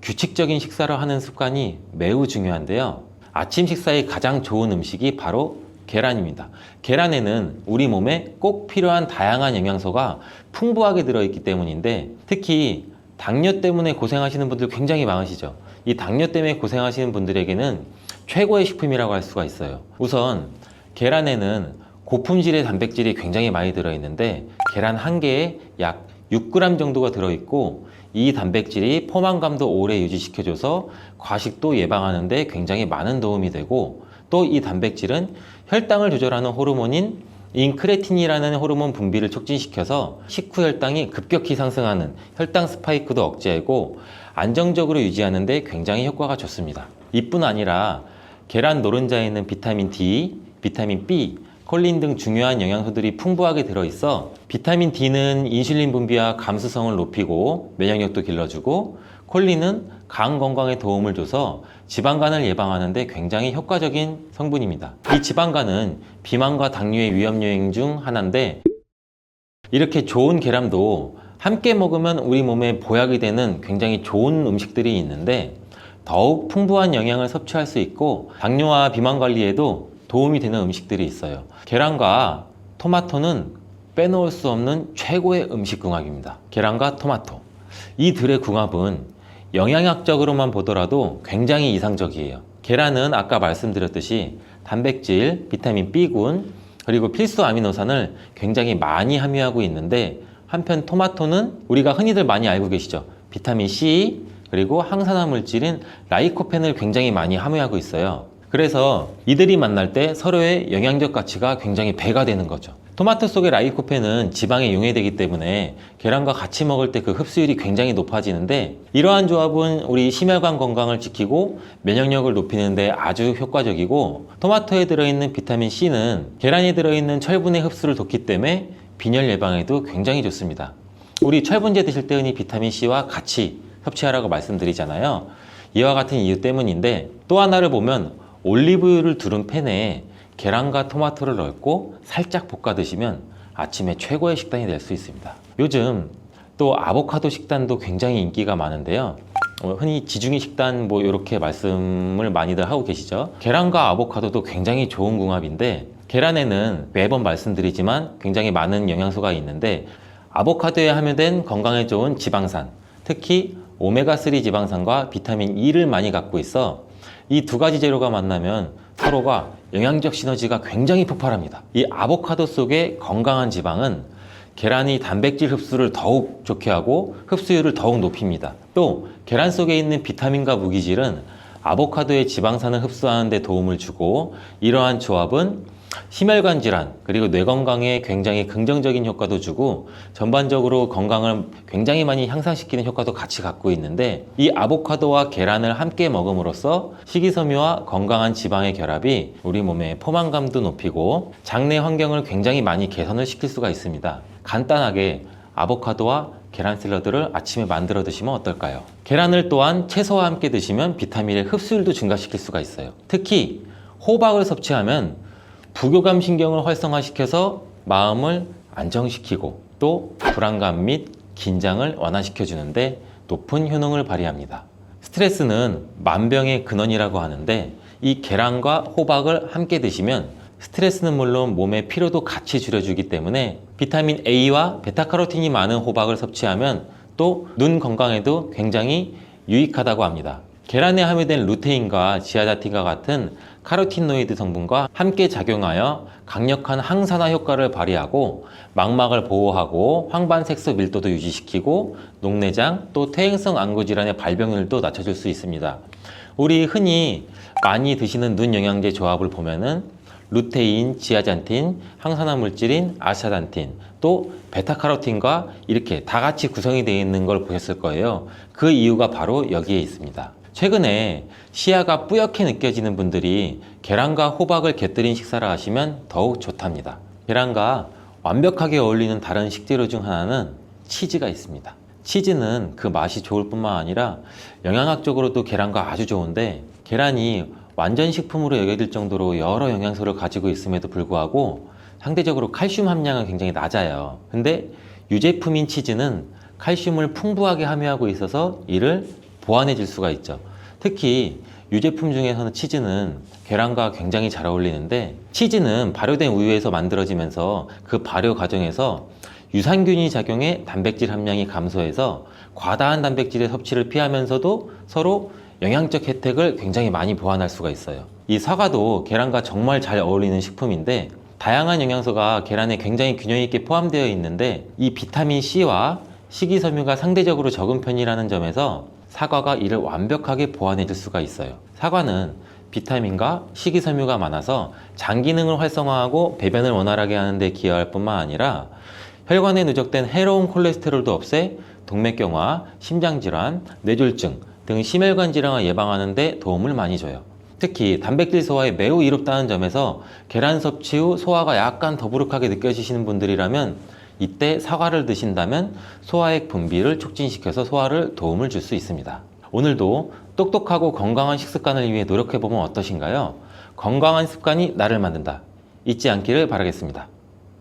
규칙적인 식사를 하는 습관이 매우 중요한데요. 아침 식사에 가장 좋은 음식이 바로 계란입니다. 계란에는 우리 몸에 꼭 필요한 다양한 영양소가 풍부하게 들어있기 때문인데, 특히 당뇨 때문에 고생하시는 분들 굉장히 많으시죠. 이 당뇨 때문에 고생하시는 분들에게는 최고의 식품이라고 할 수가 있어요. 우선 계란에는 고품질의 단백질이 굉장히 많이 들어있는데, 계란 한 개에 약 6g 정도가 들어있고, 이 단백질이 포만감도 오래 유지시켜줘서 과식도 예방하는 데 굉장히 많은 도움이 되고, 또 이 단백질은 혈당을 조절하는 호르몬인 인크레틴이라는 호르몬 분비를 촉진시켜서 식후 혈당이 급격히 상승하는 혈당 스파이크도 억제하고 안정적으로 유지하는 데 굉장히 효과가 좋습니다. 이뿐 아니라 계란 노른자에 있는 비타민 D, 비타민 B, 콜린 등 중요한 영양소들이 풍부하게 들어있어 비타민 D는 인슐린 분비와 감수성을 높이고 면역력도 길러주고, 콜린은 간 건강에 도움을 줘서 지방간을 예방하는 데 굉장히 효과적인 성분입니다. 이 지방간은 비만과 당뇨의 위험 요인 중 하나인데, 이렇게 좋은 계란도 함께 먹으면 우리 몸에 보약이 되는 굉장히 좋은 음식들이 있는데, 더욱 풍부한 영양을 섭취할 수 있고 당뇨와 비만 관리에도 도움이 되는 음식들이 있어요. 계란과 토마토는 빼놓을 수 없는 최고의 음식 궁합입니다. 계란과 토마토, 이 둘의 궁합은 영양학적으로만 보더라도 굉장히 이상적이에요. 계란은 아까 말씀드렸듯이 단백질, 비타민 B군, 그리고 필수 아미노산을 굉장히 많이 함유하고 있는데, 한편 토마토는 우리가 흔히들 많이 알고 계시죠. 비타민 C, 그리고 항산화 물질인 라이코펜을 굉장히 많이 함유하고 있어요. 그래서 이들이 만날 때 서로의 영양적 가치가 굉장히 배가 되는 거죠. 토마토 속의 라이코펜은 지방에 용해되기 때문에 계란과 같이 먹을 때 그 흡수율이 굉장히 높아지는데, 이러한 조합은 우리 심혈관 건강을 지키고 면역력을 높이는 데 아주 효과적이고, 토마토에 들어있는 비타민 C는 계란에 들어있는 철분의 흡수를 돕기 때문에 빈혈 예방에도 굉장히 좋습니다. 우리 철분제 드실 때 흔히 비타민 C와 같이 섭취하라고 말씀드리잖아요. 이와 같은 이유 때문인데, 또 하나를 보면 올리브유를 두른 팬에 계란과 토마토를 넣고 살짝 볶아 드시면 아침에 최고의 식단이 될 수 있습니다. 요즘 또 아보카도 식단도 굉장히 인기가 많은데요. 흔히 지중해 식단 이렇게 말씀을 많이들 하고 계시죠. 계란과 아보카도도 굉장히 좋은 궁합인데, 계란에는 매번 말씀드리지만 굉장히 많은 영양소가 있는데, 아보카도에 함유된 건강에 좋은 지방산, 특히 오메가3 지방산과 비타민 E를 많이 갖고 있어 이 두 가지 재료가 만나면 서로가 영양적 시너지가 굉장히 폭발합니다. 이 아보카도 속의 건강한 지방은 계란이 단백질 흡수를 더욱 좋게 하고 흡수율을 더욱 높입니다. 또 계란 속에 있는 비타민과 무기질은 아보카도의 지방산을 흡수하는 데 도움을 주고, 이러한 조합은 심혈관 질환 그리고 뇌 건강에 굉장히 긍정적인 효과도 주고 전반적으로 건강을 굉장히 많이 향상시키는 효과도 같이 갖고 있는데, 이 아보카도와 계란을 함께 먹음으로써 식이섬유와 건강한 지방의 결합이 우리 몸의 포만감도 높이고 장내 환경을 굉장히 많이 개선을 시킬 수가 있습니다. 간단하게 아보카도와 계란 샐러드를 아침에 만들어 드시면 어떨까요? 계란을 또한 채소와 함께 드시면 비타민의 흡수율도 증가시킬 수가 있어요. 특히 호박을 섭취하면 부교감 신경을 활성화시켜서 마음을 안정시키고 또 불안감 및 긴장을 완화시켜 주는데 높은 효능을 발휘합니다. 스트레스는 만병의 근원이라고 하는데, 이 계란과 호박을 함께 드시면 스트레스는 물론 몸의 피로도 같이 줄여주기 때문에 비타민 A와 베타카로틴이 많은 호박을 섭취하면 또 눈 건강에도 굉장히 유익하다고 합니다. 계란에 함유된 루테인과 지아자틴과 같은 카로티노이드 성분과 함께 작용하여 강력한 항산화 효과를 발휘하고 망막을 보호하고 황반색소 밀도도 유지시키고 녹내장 또 퇴행성 안구 질환의 발병률도 낮춰줄 수 있습니다. 우리 흔히 많이 드시는 눈 영양제 조합을 보면은 루테인, 지아잔틴, 항산화 물질인 아스타잔틴, 또 베타카로틴과 이렇게 다 같이 구성이 되어 있는 걸 보셨을 거예요. 그 이유가 바로 여기에 있습니다. 최근에 시야가 뿌옇게 느껴지는 분들이 계란과 호박을 곁들인 식사를 하시면 더욱 좋답니다. 계란과 완벽하게 어울리는 다른 식재료 중 하나는 치즈가 있습니다. 치즈는 그 맛이 좋을 뿐만 아니라 영양학적으로도 계란과 아주 좋은데, 계란이 완전 식품으로 여겨질 정도로 여러 영양소를 가지고 있음에도 불구하고 상대적으로 칼슘 함량은 굉장히 낮아요. 근데 유제품인 치즈는 칼슘을 풍부하게 함유하고 있어서 이를 보완해 줄 수가 있죠. 특히 유제품 중에서는 치즈는 계란과 굉장히 잘 어울리는데, 치즈는 발효된 우유에서 만들어지면서 그 발효 과정에서 유산균이 작용해 단백질 함량이 감소해서 과다한 단백질의 섭취를 피하면서도 서로 영양적 혜택을 굉장히 많이 보완할 수가 있어요. 이 사과도 계란과 정말 잘 어울리는 식품인데, 다양한 영양소가 계란에 굉장히 균형 있게 포함되어 있는데, 이 비타민 C와 식이섬유가 상대적으로 적은 편이라는 점에서 사과가 이를 완벽하게 보완해 줄 수가 있어요. 사과는 비타민과 식이섬유가 많아서 장 기능을 활성화하고 배변을 원활하게 하는 데 기여할 뿐만 아니라 혈관에 누적된 해로운 콜레스테롤도 없애 동맥경화, 심장질환, 뇌졸중 등 심혈관 질환을 예방하는 데 도움을 많이 줘요. 특히 단백질 소화에 매우 이롭다는 점에서 계란 섭취 후 소화가 약간 더부룩하게 느껴지시는 분들이라면 이때 사과를 드신다면 소화액 분비를 촉진시켜서 소화를 도움을 줄 수 있습니다. 오늘도 똑똑하고 건강한 식습관을 위해 노력해보면 어떠신가요? 건강한 습관이 나를 만든다. 잊지 않기를 바라겠습니다.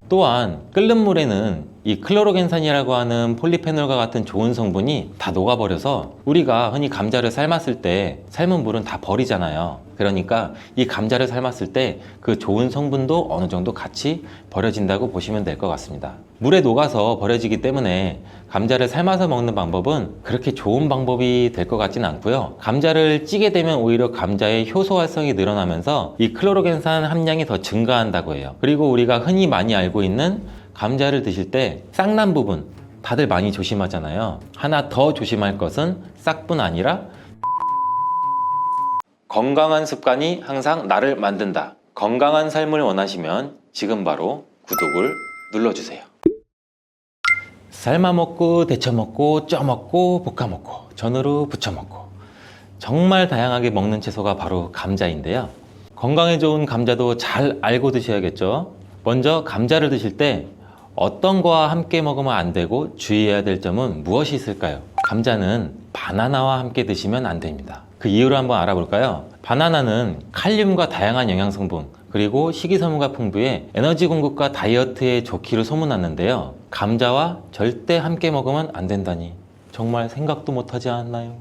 또한 끓는 물에는 이 클로로겐산이라고 하는 폴리페놀과 같은 좋은 성분이 다 녹아버려서 우리가 흔히 감자를 삶았을 때 삶은 물은 다 버리잖아요. 그러니까 이 감자를 삶았을 때 그 좋은 성분도 어느 정도 같이 버려진다고 보시면 될 것 같습니다. 물에 녹아서 버려지기 때문에 감자를 삶아서 먹는 방법은 그렇게 좋은 방법이 될 것 같지는 않고요. 감자를 찌게 되면 오히려 감자의 효소 활성이 늘어나면서 이 클로로겐산 함량이 더 증가한다고 해요. 그리고 우리가 흔히 많이 알고 있는 감자를 드실 때 싹난 부분 다들 많이 조심하잖아요. 하나 더 조심할 것은 싹뿐 아니라 건강한 습관이 항상 나를 만든다. 건강한 삶을 원하시면 지금 바로 구독을 눌러주세요. 삶아 먹고 데쳐 먹고 쪄 먹고 볶아 먹고 전으로 부쳐 먹고 정말 다양하게 먹는 채소가 바로 감자인데요. 건강에 좋은 감자도 잘 알고 드셔야겠죠. 먼저 감자를 드실 때 어떤 거와 함께 먹으면 안 되고 주의해야 될 점은 무엇이 있을까요? 감자는 바나나와 함께 드시면 안 됩니다. 그 이유를 한번 알아볼까요? 바나나는 칼륨과 다양한 영양 성분 그리고 식이섬유가 풍부해 에너지 공급과 다이어트에 좋기로 소문났는데요. 감자와 절대 함께 먹으면 안 된다니 정말 생각도 못하지 않나요?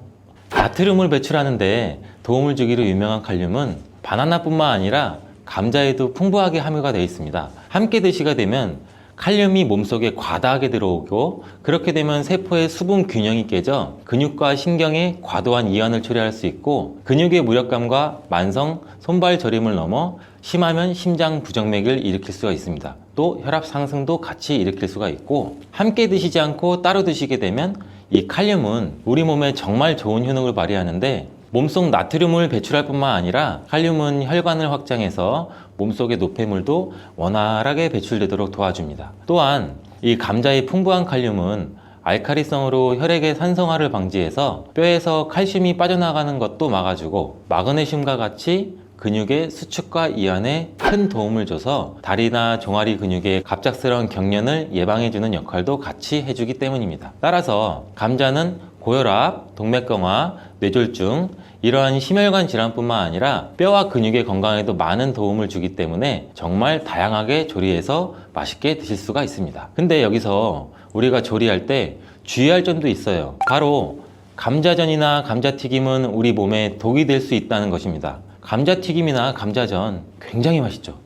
나트륨을 배출하는데 도움을 주기로 유명한 칼륨은 바나나뿐만 아니라 감자에도 풍부하게 함유가 되어 있습니다. 함께 드시게 되면 칼륨이 몸속에 과다하게 들어오고 그렇게 되면 세포의 수분 균형이 깨져 근육과 신경에 과도한 이완을 초래할 수 있고 근육의 무력감과 만성 손발 저림을 넘어 심하면 심장 부정맥을 일으킬 수가 있습니다. 또 혈압 상승도 같이 일으킬 수가 있고 함께 드시지 않고 따로 드시게 되면 이 칼륨은 우리 몸에 정말 좋은 효능을 발휘하는데 몸속 나트륨을 배출할 뿐만 아니라 칼륨은 혈관을 확장해서 몸속의 노폐물도 원활하게 배출되도록 도와줍니다. 또한 이 감자의 풍부한 칼륨은 알칼리성으로 혈액의 산성화를 방지해서 뼈에서 칼슘이 빠져나가는 것도 막아주고 마그네슘과 같이 근육의 수축과 이완에 큰 도움을 줘서 다리나 종아리 근육의 갑작스러운 경련을 예방해주는 역할도 같이 해주기 때문입니다. 따라서 감자는 고혈압, 동맥경화, 뇌졸중 이러한 심혈관 질환뿐만 아니라 뼈와 근육의 건강에도 많은 도움을 주기 때문에 정말 다양하게 조리해서 맛있게 드실 수가 있습니다. 근데 여기서 우리가 조리할 때 주의할 점도 있어요. 바로 감자전이나 감자튀김은 우리 몸에 독이 될 수 있다는 것입니다. 감자튀김이나 감자전 굉장히 맛있죠.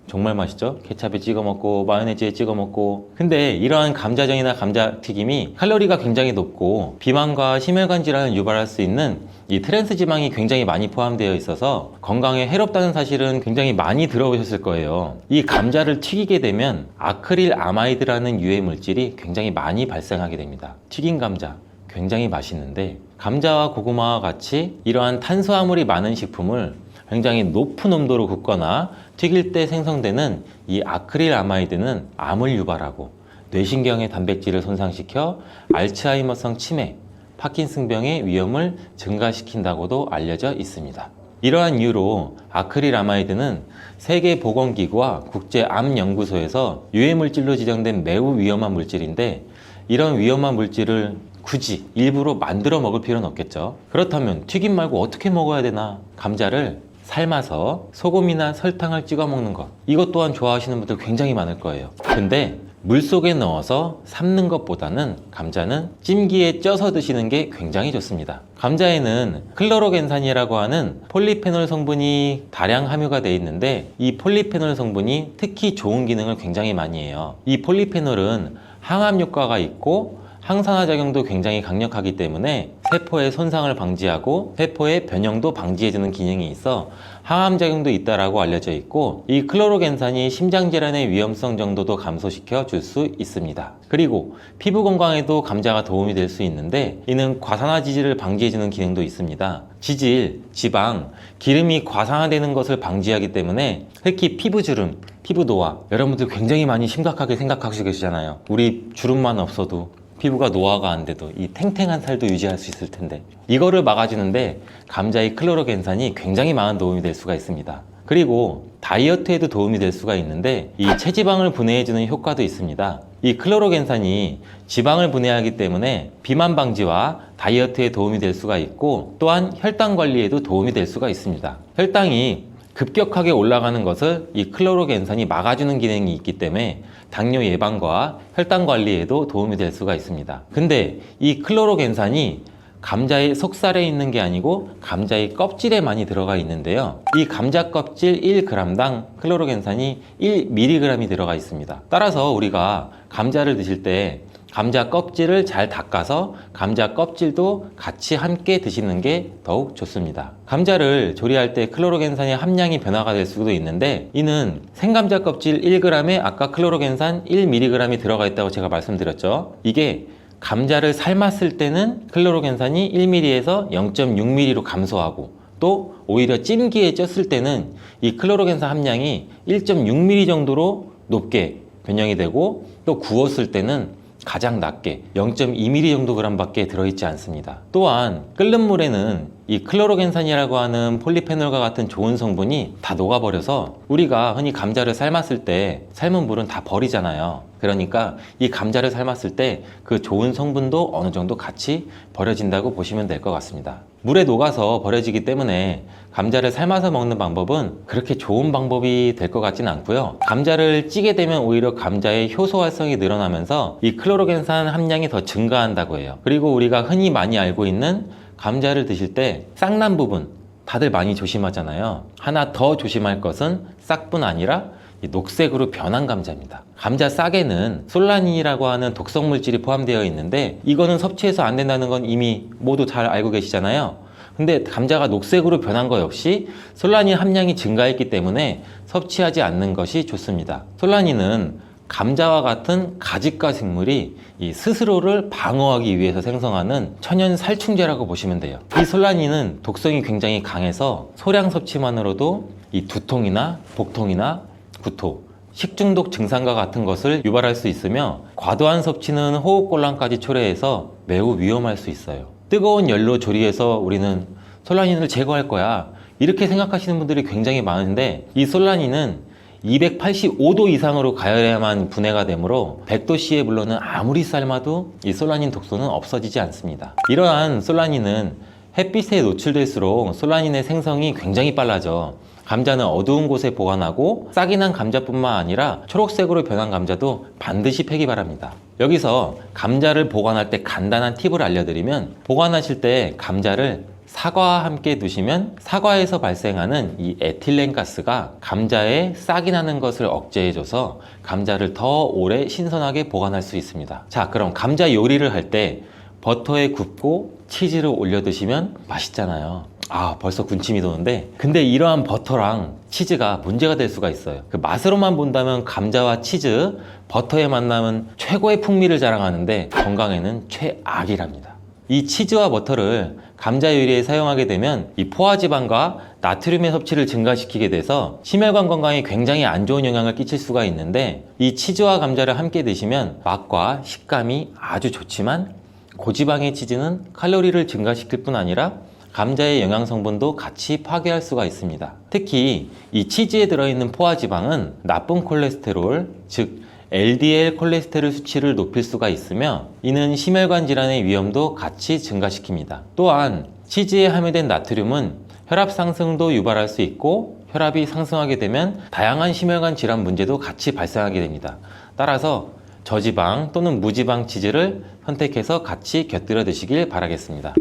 정말 맛있죠? 케찹에 찍어 먹고 마요네즈에 찍어 먹고. 근데 이러한 감자전이나 감자튀김이 칼로리가 굉장히 높고 비만과 심혈관 질환을 유발할 수 있는 이 트랜스 지방이 굉장히 많이 포함되어 있어서 건강에 해롭다는 사실은 굉장히 많이 들어보셨을 거예요. 이 감자를 튀기게 되면 아크릴 아마이드라는 유해 물질이 굉장히 많이 발생하게 됩니다. 튀긴 감자 굉장히 맛있는데 감자와 고구마와 같이 이러한 탄수화물이 많은 식품을 굉장히 높은 온도로 굽거나 튀길 때 생성되는 이 아크릴 아마이드는 암을 유발하고 뇌신경의 단백질을 손상시켜 알츠하이머성 치매, 파킨슨병의 위험을 증가시킨다고도 알려져 있습니다. 이러한 이유로 아크릴아마이드는 세계보건기구와 국제암연구소에서 유해물질로 지정된 매우 위험한 물질인데, 이런 위험한 물질을 굳이 일부러 만들어 먹을 필요는 없겠죠. 그렇다면 튀김 말고 어떻게 먹어야 되나? 감자를 삶아서 소금이나 설탕을 찍어 먹는 것, 이것 또한 좋아하시는 분들 굉장히 많을 거예요. 근데 물속에 넣어서 삶는 것보다는 감자는 찜기에 쪄서 드시는 게 굉장히 좋습니다. 감자에는 클로로겐산이라고 하는 폴리페놀 성분이 다량 함유가 되어 있는데, 이 폴리페놀 성분이 특히 좋은 기능을 굉장히 많이 해요. 이 폴리페놀은 항암 효과가 있고 항산화 작용도 굉장히 강력하기 때문에 세포의 손상을 방지하고 세포의 변형도 방지해주는 기능이 있어 항암 작용도 있다라고 알려져 있고, 이 클로로겐산이 심장질환의 위험성 정도도 감소시켜 줄 수 있습니다. 그리고 피부 건강에도 감자가 도움이 될 수 있는데, 이는 과산화지질을 방지해주는 기능도 있습니다. 지질, 지방, 기름이 과산화되는 것을 방지하기 때문에 특히 피부주름, 피부 노화, 여러분들 굉장히 많이 심각하게 생각하시고 계시잖아요. 우리 주름만 없어도, 피부가 노화가 안 돼도 이 탱탱한 살도 유지할 수 있을 텐데, 이거를 막아주는데 감자의 클로로겐산이 굉장히 많은 도움이 될 수가 있습니다. 그리고 다이어트에도 도움이 될 수가 있는데, 이 체지방을 분해해주는 효과도 있습니다. 이 클로로겐산이 지방을 분해하기 때문에 비만 방지와 다이어트에 도움이 될 수가 있고, 또한 혈당 관리에도 도움이 될 수가 있습니다. 혈당이 급격하게 올라가는 것을 이 클로로겐산이 막아주는 기능이 있기 때문에 당뇨 예방과 혈당 관리에도 도움이 될 수가 있습니다. 근데 이 클로로겐산이 감자의 속살에 있는 게 아니고 감자의 껍질에 많이 들어가 있는데요. 이 감자 껍질 1g당 클로로겐산이 1mg이 들어가 있습니다. 따라서 우리가 감자를 드실 때 감자 껍질을 잘 닦아서 감자 껍질도 같이 함께 드시는 게 더욱 좋습니다. 감자를 조리할 때 클로로겐산의 함량이 변화가 될 수도 있는데, 이는 생감자 껍질 1g에 아까 클로로겐산 1mg이 들어가 있다고 제가 말씀드렸죠. 이게 감자를 삶았을 때는 클로로겐산이 1mg에서 0.6mg로 감소하고, 또 오히려 찜기에 쪘을 때는 이 클로로겐산 함량이 1.6mg 정도로 높게 변형이 되고, 또 구웠을 때는 가장 낮게 0.2mg 정도 그램밖에 들어있지 않습니다. 또한 끓는 물에는 이 클로로겐산이라고 하는 폴리페놀과 같은 좋은 성분이 다 녹아버려서 우리가 흔히 감자를 삶았을 때 삶은 물은 다 버리잖아요. 그러니까 이 감자를 삶았을 때 그 좋은 성분도 어느 정도 같이 버려진다고 보시면 될 것 같습니다. 물에 녹아서 버려지기 때문에 감자를 삶아서 먹는 방법은 그렇게 좋은 방법이 될 것 같지는 않고요. 감자를 찌게 되면 오히려 감자의 효소 활성이 늘어나면서 이 클로로겐산 함량이 더 증가한다고 해요. 그리고 우리가 흔히 많이 알고 있는 감자를 드실 때 싹난 부분 다들 많이 조심하잖아요. 하나 더 조심할 것은 싹뿐 아니라 이 녹색으로 변한 감자입니다. 감자 싹에는 솔라닌이라고 하는 독성 물질이 포함되어 있는데, 이거는 섭취해서 안 된다는 건 이미 모두 잘 알고 계시잖아요. 근데 감자가 녹색으로 변한 거 역시 솔라닌 함량이 증가했기 때문에 섭취하지 않는 것이 좋습니다. 솔라닌은 감자와 같은 가지과 생물이 이 스스로를 방어하기 위해서 생성하는 천연 살충제라고 보시면 돼요. 이 솔라닌은 독성이 굉장히 강해서 소량 섭취만으로도 이 두통이나 복통이나 구토, 식중독 증상과 같은 것을 유발할 수 있으며, 과도한 섭취는 호흡곤란까지 초래해서 매우 위험할 수 있어요. 뜨거운 열로 조리해서 우리는 솔라닌을 제거할 거야, 이렇게 생각하시는 분들이 굉장히 많은데, 이 솔라닌은 285도 이상으로 가열해야만 분해가 되므로 100도씨에 물러는 아무리 삶아도 이 솔라닌 독소는 없어지지 않습니다. 이러한 솔라닌은 햇빛에 노출될수록 솔라닌의 생성이 굉장히 빨라져 감자는 어두운 곳에 보관하고, 싹이 난 감자뿐만 아니라 초록색으로 변한 감자도 반드시 패기 바랍니다. 여기서 감자를 보관할 때 간단한 팁을 알려드리면, 보관하실 때 감자를 사과와 함께 두시면 사과에서 발생하는 이 에틸렌 가스가 감자에 싹이 나는 것을 억제해줘서 감자를 더 오래 신선하게 보관할 수 있습니다. 자, 그럼 감자 요리를 할 때 버터에 굽고 치즈를 올려 드시면 맛있잖아요. 아, 벌써 군침이 도는데, 근데 이러한 버터랑 치즈가 문제가 될 수가 있어요. 그 맛으로만 본다면 감자와 치즈, 버터의 만남은 최고의 풍미를 자랑하는데 건강에는 최악이랍니다. 이 치즈와 버터를 감자 요리에 사용하게 되면 이 포화지방과 나트륨의 섭취를 증가시키게 돼서 심혈관 건강에 굉장히 안 좋은 영향을 끼칠 수가 있는데, 이 치즈와 감자를 함께 드시면 맛과 식감이 아주 좋지만 고지방의 치즈는 칼로리를 증가시킬 뿐 아니라 감자의 영양 성분도 같이 파괴할 수가 있습니다. 특히 이 치즈에 들어있는 포화지방은 나쁜 콜레스테롤, 즉 LDL 콜레스테롤 수치를 높일 수가 있으며 이는 심혈관 질환의 위험도 같이 증가시킵니다. 또한 치즈에 함유된 나트륨은 혈압 상승도 유발할 수 있고 혈압이 상승하게 되면 다양한 심혈관 질환 문제도 같이 발생하게 됩니다. 따라서 저지방 또는 무지방 치즈를 선택해서 같이 곁들여 드시길 바라겠습니다.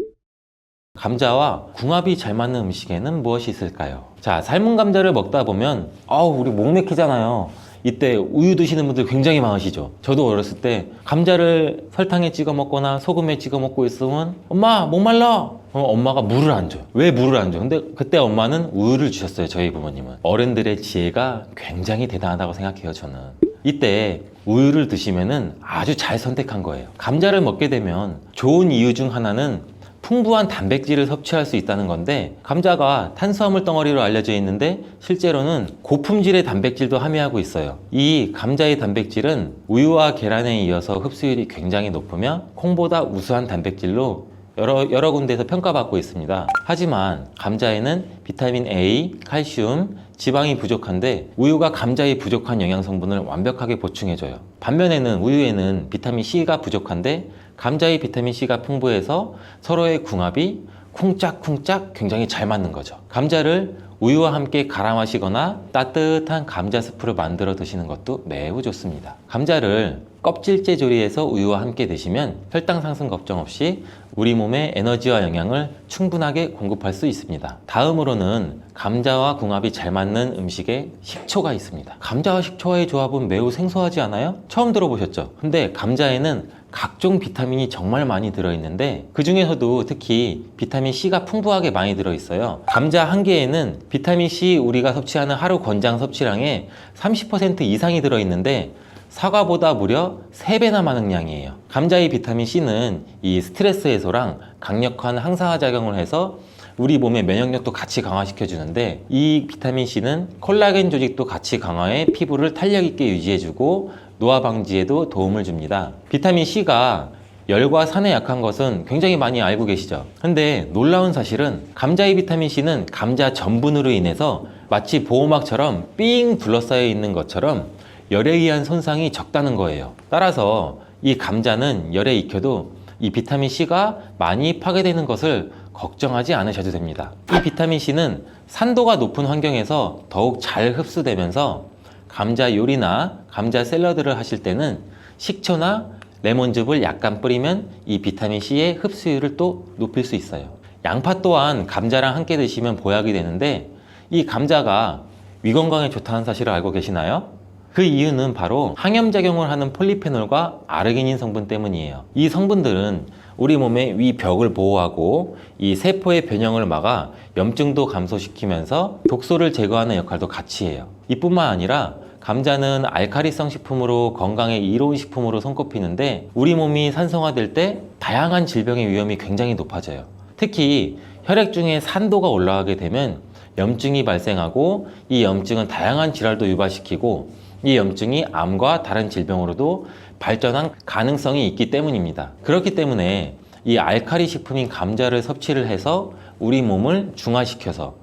감자와 궁합이 잘 맞는 음식에는 무엇이 있을까요? 자, 삶은 감자를 먹다 보면 우리 목 막히잖아요. 이때 우유 드시는 분들 굉장히 많으시죠. 저도 어렸을 때 감자를 설탕에 찍어 먹거나 소금에 찍어 먹고 있으면 엄마 목말라! 엄마가 물을 안 줘요. 왜 물을 안 줘? 근데 그때 엄마는 우유를 주셨어요. 저희 부모님은. 어른들의 지혜가 굉장히 대단하다고 생각해요. 저는. 이때 우유를 드시면은 아주 잘 선택한 거예요. 감자를 먹게 되면 좋은 이유 중 하나는 풍부한 단백질을 섭취할 수 있다는 건데, 감자가 탄수화물 덩어리로 알려져 있는데 실제로는 고품질의 단백질도 함유하고 있어요. 이 감자의 단백질은 우유와 계란에 이어서 흡수율이 굉장히 높으며 콩보다 우수한 단백질로 여러 군데에서 평가받고 있습니다. 하지만 감자에는 비타민 A, 칼슘, 지방이 부족한데 우유가 감자의 부족한 영양 성분을 완벽하게 보충해줘요. 반면에는 우유에는 비타민 C가 부족한데 감자의 비타민 C가 풍부해서 서로의 궁합이 쿵짝쿵짝 굉장히 잘 맞는 거죠. 감자를 우유와 함께 갈아 마시거나 따뜻한 감자 스프를 만들어 드시는 것도 매우 좋습니다. 감자를 껍질째 조리해서 우유와 함께 드시면 혈당 상승 걱정 없이 우리 몸에 에너지와 영양을 충분하게 공급할 수 있습니다. 다음으로는 감자와 궁합이 잘 맞는 음식에 식초가 있습니다. 감자와 식초와의 조합은 매우 생소하지 않아요? 처음 들어보셨죠? 근데 감자에는 각종 비타민이 정말 많이 들어있는데 그 중에서도 특히 비타민 C가 풍부하게 많이 들어있어요. 감자 한 개에는 비타민 C 우리가 섭취하는 하루 권장 섭취량의 30% 이상이 들어있는데 사과보다 무려 3배나 많은 양이에요. 감자의 비타민 C는 이 스트레스 해소랑 강력한 항산화 작용을 해서 우리 몸의 면역력도 같이 강화시켜 주는데, 이 비타민 C는 콜라겐 조직도 같이 강화해 피부를 탄력 있게 유지해주고 노화 방지에도 도움을 줍니다. 비타민 C가 열과 산에 약한 것은 굉장히 많이 알고 계시죠? 근데 놀라운 사실은 감자의 비타민 C는 감자 전분으로 인해서 마치 보호막처럼 삥 둘러싸여 있는 것처럼 열에 의한 손상이 적다는 거예요. 따라서 이 감자는 열에 익혀도 이 비타민 C가 많이 파괴되는 것을 걱정하지 않으셔도 됩니다. 이 비타민 C는 산도가 높은 환경에서 더욱 잘 흡수되면서 감자 요리나 감자 샐러드를 하실 때는 식초나 레몬즙을 약간 뿌리면 이 비타민 C의 흡수율을 또 높일 수 있어요. 양파 또한 감자랑 함께 드시면 보약이 되는데, 이 감자가 위 건강에 좋다는 사실을 알고 계시나요? 그 이유는 바로 항염작용을 하는 폴리페놀과 아르기닌 성분 때문이에요. 이 성분들은 우리 몸의 위 벽을 보호하고 이 세포의 변형을 막아 염증도 감소시키면서 독소를 제거하는 역할도 같이 해요. 이뿐만 아니라 감자는 알카리성 식품으로 건강에 이로운 식품으로 손꼽히는데, 우리 몸이 산성화될 때 다양한 질병의 위험이 굉장히 높아져요. 특히 혈액 중에 산도가 올라가게 되면 염증이 발생하고 이 염증은 다양한 질환도 유발시키고 이 염증이 암과 다른 질병으로도 발전한 가능성이 있기 때문입니다. 그렇기 때문에 이 알카리 식품인 감자를 섭취를 해서 우리 몸을 중화시켜서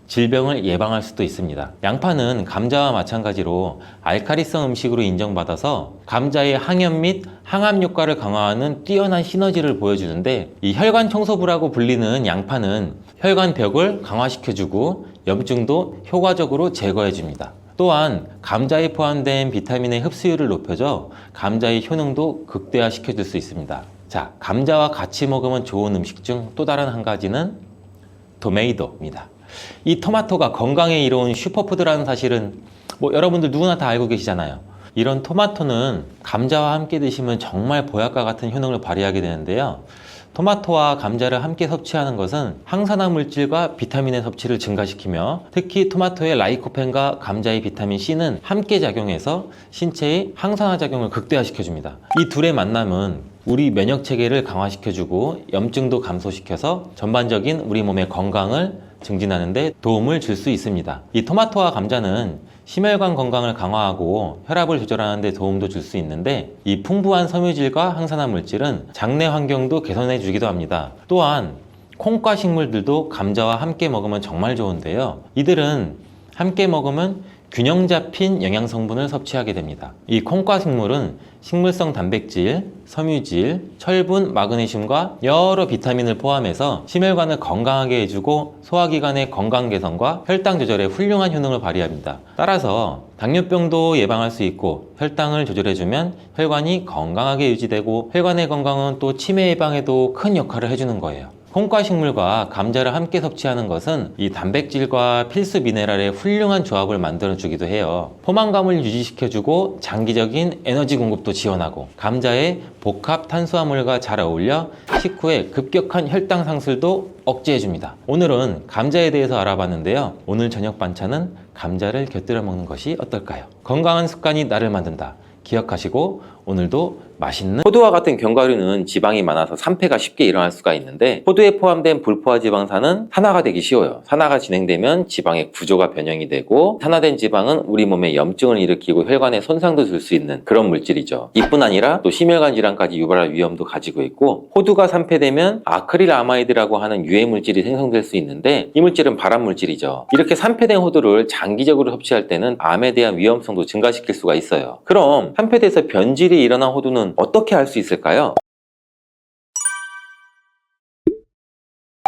질병을 예방할 수도 있습니다. 양파는 감자와 마찬가지로 알카리성 음식으로 인정받아서 감자의 항염 및 항암 효과를 강화하는 뛰어난 시너지를 보여주는데, 이 혈관 청소부라고 불리는 양파는 혈관 벽을 강화시켜주고 염증도 효과적으로 제거해줍니다. 또한 감자에 포함된 비타민의 흡수율을 높여줘 감자의 효능도 극대화시켜줄 수 있습니다. 자, 감자와 같이 먹으면 좋은 음식 중 또 다른 한 가지는 토마토입니다. 이 토마토가 건강에 이로운 슈퍼푸드라는 사실은 여러분들 누구나 다 알고 계시잖아요. 이런 토마토는 감자와 함께 드시면 정말 보약과 같은 효능을 발휘하게 되는데요. 토마토와 감자를 함께 섭취하는 것은 항산화 물질과 비타민의 섭취를 증가시키며, 특히 토마토의 라이코펜과 감자의 비타민 C는 함께 작용해서 신체의 항산화 작용을 극대화시켜줍니다. 이 둘의 만남은 우리 면역 체계를 강화시켜주고 염증도 감소시켜서 전반적인 우리 몸의 건강을 증진하는 데 도움을 줄 수 있습니다. 이 토마토와 감자는 심혈관 건강을 강화하고 혈압을 조절하는 데 도움도 줄 수 있는데, 이 풍부한 섬유질과 항산화 물질은 장내 환경도 개선해 주기도 합니다. 또한 콩과 식물들도 감자와 함께 먹으면 정말 좋은데요. 이들은 함께 먹으면 균형 잡힌 영양 성분을 섭취하게 됩니다. 이 콩과 식물은 식물성 단백질, 섬유질, 철분, 마그네슘과 여러 비타민을 포함해서 심혈관을 건강하게 해주고 소화기관의 건강 개선과 혈당 조절에 훌륭한 효능을 발휘합니다. 따라서 당뇨병도 예방할 수 있고, 혈당을 조절해주면 혈관이 건강하게 유지되고, 혈관의 건강은 또 치매 예방에도 큰 역할을 해주는 거예요. 콩과 식물과 감자를 함께 섭취하는 것은 이 단백질과 필수 미네랄의 훌륭한 조합을 만들어주기도 해요. 포만감을 유지시켜주고 장기적인 에너지 공급도 지원하고, 감자의 복합 탄수화물과 잘 어울려 식후에 급격한 혈당 상승도 억제해줍니다. 오늘은 감자에 대해서 알아봤는데요. 오늘 저녁 반찬은 감자를 곁들여 먹는 것이 어떨까요? 건강한 습관이 나를 만든다. 기억하시고 오늘도 맛있는 호두와 같은 견과류는 지방이 많아서 산패가 쉽게 일어날 수가 있는데, 호두에 포함된 불포화 지방산은 산화가 되기 쉬워요. 산화가 진행되면 지방의 구조가 변형이 되고, 산화된 지방은 우리 몸에 염증을 일으키고 혈관에 손상도 줄 수 있는 그런 물질이죠. 이뿐 아니라 또 심혈관 질환까지 유발할 위험도 가지고 있고, 호두가 산패되면 아크릴아마이드라고 하는 유해 물질이 생성될 수 있는데, 이 물질은 발암 물질이죠. 이렇게 산패된 호두를 장기적으로 섭취할 때는 암에 대한 위험성도 증가시킬 수가 있어요. 그럼 산패돼서 변질이 일어난 호두는 어떻게 알 수 있을까요?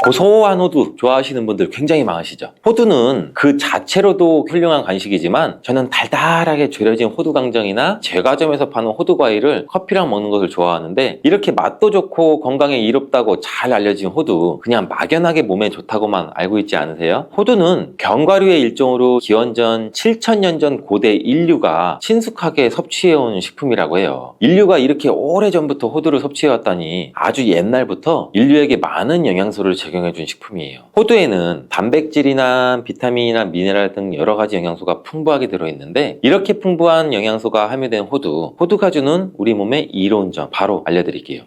고소한 호두 좋아하시는 분들 굉장히 많으시죠. 호두는 그 자체로도 훌륭한 간식이지만, 저는 달달하게 졸여진 호두강정이나 제과점에서 파는 호두과일을 커피랑 먹는 것을 좋아하는데, 이렇게 맛도 좋고 건강에 이롭다고 잘 알려진 호두, 그냥 막연하게 몸에 좋다고만 알고 있지 않으세요? 호두는 견과류의 일종으로 기원전 7000년 전 고대 인류가 친숙하게 섭취해온 식품이라고 해요. 인류가 이렇게 오래전부터 호두를 섭취해왔다니, 아주 옛날부터 인류에게 많은 영양소를 적용해준 식품이에요. 호두에는 단백질이나 비타민이나 미네랄 등 여러 가지 영양소가 풍부하게 들어있는데, 이렇게 풍부한 영양소가 함유된 호두가주는 우리 몸에 이로운 점 바로 알려드릴게요.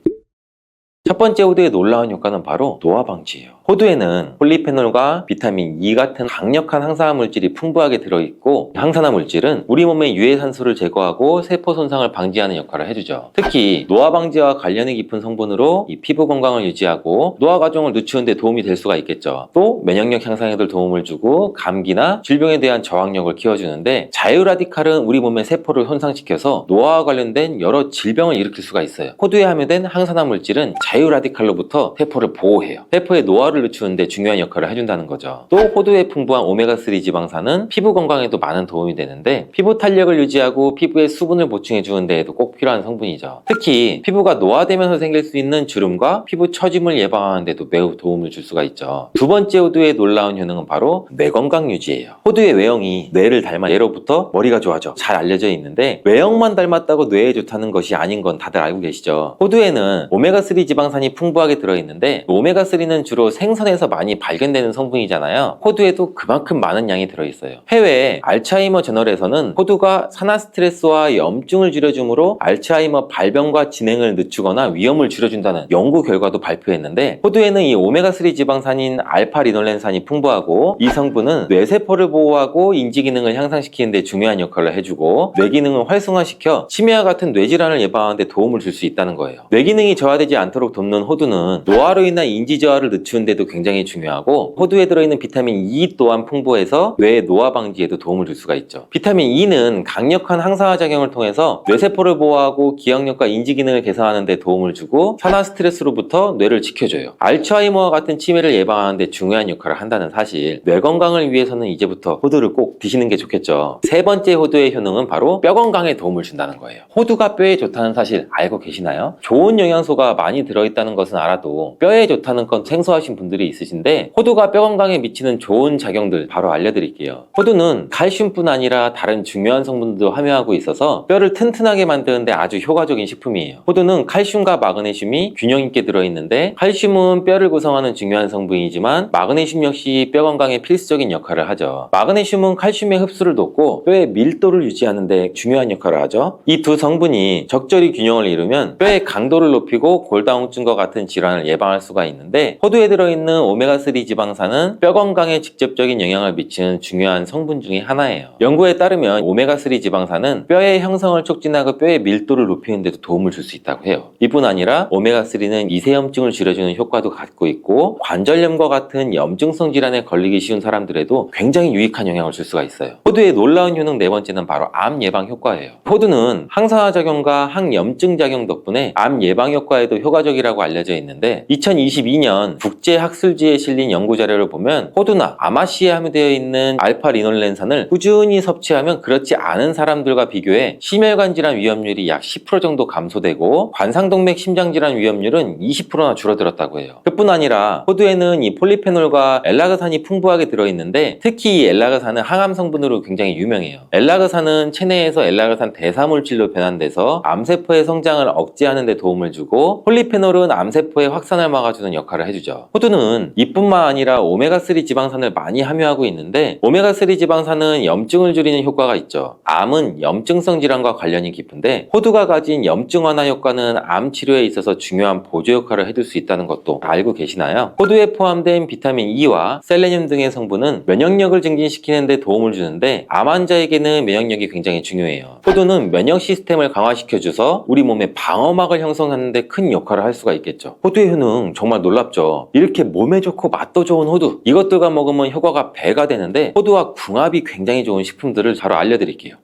첫 번째 호두의 놀라운 효과는 바로 노화 방지예요. 호두에는 폴리페놀과 비타민 E 같은 강력한 항산화 물질이 풍부하게 들어있고, 항산화 물질은 우리 몸의 유해산소를 제거하고 세포 손상을 방지하는 역할을 해주죠. 특히 노화 방지와 관련이 깊은 성분으로 이 피부 건강을 유지하고 노화 과정을 늦추는 데 도움이 될 수가 있겠죠. 또 면역력 향상에도 도움을 주고 감기나 질병에 대한 저항력을 키워주는데, 자유라디칼은 우리 몸의 세포를 손상시켜서 노화와 관련된 여러 질병을 일으킬 수가 있어요. 호두에 함유된 항산화 물질은 자유라디칼로부터 세포를 보호해요. 세포의 노화를 늦추는데 중요한 역할을 해준다는 거죠. 또 호두에 풍부한 오메가3 지방산은 피부 건강에도 많은 도움이 되는데, 피부 탄력을 유지하고 피부에 수분을 보충해 주는 데에도 꼭 필요한 성분이죠. 특히 피부가 노화되면서 생길 수 있는 주름과 피부 처짐을 예방하는 데도 매우 도움을 줄 수가 있죠. 두 번째 호두의 놀라운 효능은 바로 뇌 건강 유지예요. 호두의 외형이 뇌를 닮아 뇌로부터 머리가 좋아져 잘 알려져 있는데, 외형만 닮았다고 뇌에 좋다는 것이 아닌 건 다들 알고 계시죠. 호두에는 오메가3 지방산이 풍부하게 들어있는데, 오메가3는 주로 생선에서 많이 발견되는 성분이잖아요. 호두에도 그만큼 많은 양이 들어있어요. 해외 알츠하이머 저널에서는 호두가 산화 스트레스와 염증을 줄여주므로 알츠하이머 발병과 진행을 늦추거나 위험을 줄여준다는 연구 결과도 발표했는데, 호두에는 이 오메가3 지방산인 알파리놀렌산이 풍부하고, 이 성분은 뇌세포를 보호하고 인지 기능을 향상시키는 데 중요한 역할을 해주고, 뇌 기능을 활성화시켜 치매와 같은 뇌질환을 예방하는 데 도움을 줄 수 있다는 거예요. 뇌 기능이 저하되지 않도록 돕는 호두는 노화로 인한 인지 저하를 늦추는 데도 굉장히 중요하고, 호두에 들어있는 비타민 E 또한 풍부해서 뇌의 노화 방지에도 도움을 줄 수가 있죠. 비타민 E는 강력한 항산화 작용을 통해서 뇌세포를 보호하고 기억력과 인지 기능을 개선하는 데 도움을 주고, 산화 스트레스로부터 뇌를 지켜줘요. 알츠하이머와 같은 치매를 예방하는 데 중요한 역할을 한다는 사실, 뇌 건강을 위해서는 이제부터 호두를 꼭 드시는 게 좋겠죠. 세 번째 호두의 효능은 바로 뼈 건강에 도움을 준다는 거예요. 호두가 뼈에 좋다는 사실 알고 계시나요? 좋은 영양소가 많이 들어있다는 것은 알아도 뼈에 좋다는 건 생소하신 분들이 있으신데, 호두가 뼈 건강에 미치는 좋은 작용들 바로 알려드릴게요. 호두는 칼슘뿐 아니라 다른 중요한 성분들도 함유하고 있어서 뼈를 튼튼하게 만드는데 아주 효과적인 식품이에요. 호두는 칼슘과 마그네슘이 균형 있게 들어있는데, 칼슘은 뼈를 구성하는 중요한 성분이지만 마그네슘 역시 뼈 건강에 필수적인 역할을 하죠. 마그네슘은 칼슘의 흡수를 돕고 뼈의 밀도를 유지하는 데 중요한 역할을 하죠. 이 두 성분이 적절히 균형을 이루면 뼈의 강도를 높이고 골다공증과 같은 질환을 예방할 수가 있는데, 호두에 들어있는 있는 오메가3 지방산은 뼈 건강에 직접적인 영향을 미치는 중요한 성분 중에 하나예요. 연구에 따르면 오메가3 지방산은 뼈의 형성을 촉진하고 뼈의 밀도를 높이는 데도 도움을 줄 수 있다고 해요. 이뿐 아니라 오메가3는 이세염증을 줄여주는 효과도 갖고 있고 관절염과 같은 염증성 질환에 걸리기 쉬운 사람들에도 굉장히 유익한 영향을 줄 수가 있어요. 호두의 놀라운 효능 네 번째는 바로 암 예방 효과예요. 호두는 항산화 작용과 항염증 작용 덕분에 암 예방 효과에도 효과적이라고 알려져 있는데 2022년 국제학술지에 실린 연구 자료를 보면 호두나 아마씨에 함유되어 있는 알파리놀렌산을 꾸준히 섭취하면 그렇지 않은 사람들과 비교해 심혈관 질환 위험률이 약 10% 정도 감소되고 관상동맥 심장질환 위험률은 20%나 줄어들었다고 해요. 그뿐 아니라 호두에는 이 폴리페놀과 엘라그산이 풍부하게 들어있는데 특히 이 엘라그산은 항암 성분으로 굉장히 유명해요. 엘라그산은 체내에서 엘라그산 대사물질로 변환돼서 암세포의 성장을 억제하는 데 도움을 주고 폴리페놀은 암세포의 확산을 막아주는 역할을 해주죠. 호두는 이뿐만 아니라 오메가3 지방산을 많이 함유하고 있는데 오메가3 지방산은 염증을 줄이는 효과가 있죠. 암은 염증성 질환과 관련이 깊은데 호두가 가진 염증 완화 효과는 암 치료에 있어서 중요한 보조 역할을 해줄 수 있다는 것도 알고 계시나요? 호두에 포함된 비타민 E와 셀레늄 등의 성분은 면역력을 증진시키는 데 도움을 주는데 암 환자에게는 면역력이 굉장히 중요해요. 호두는 면역 시스템을 강화시켜줘서 우리 몸의 방어막을 형성하는 데 큰 역할을 할 수가 있겠죠. 호두의 효능 정말 놀랍죠. 이렇게 몸에 좋고 맛도 좋은 호두, 이것들과 먹으면 효과가 배가 되는데 호두와 궁합이 굉장히 좋은 식품들을 바로 알려드릴게요.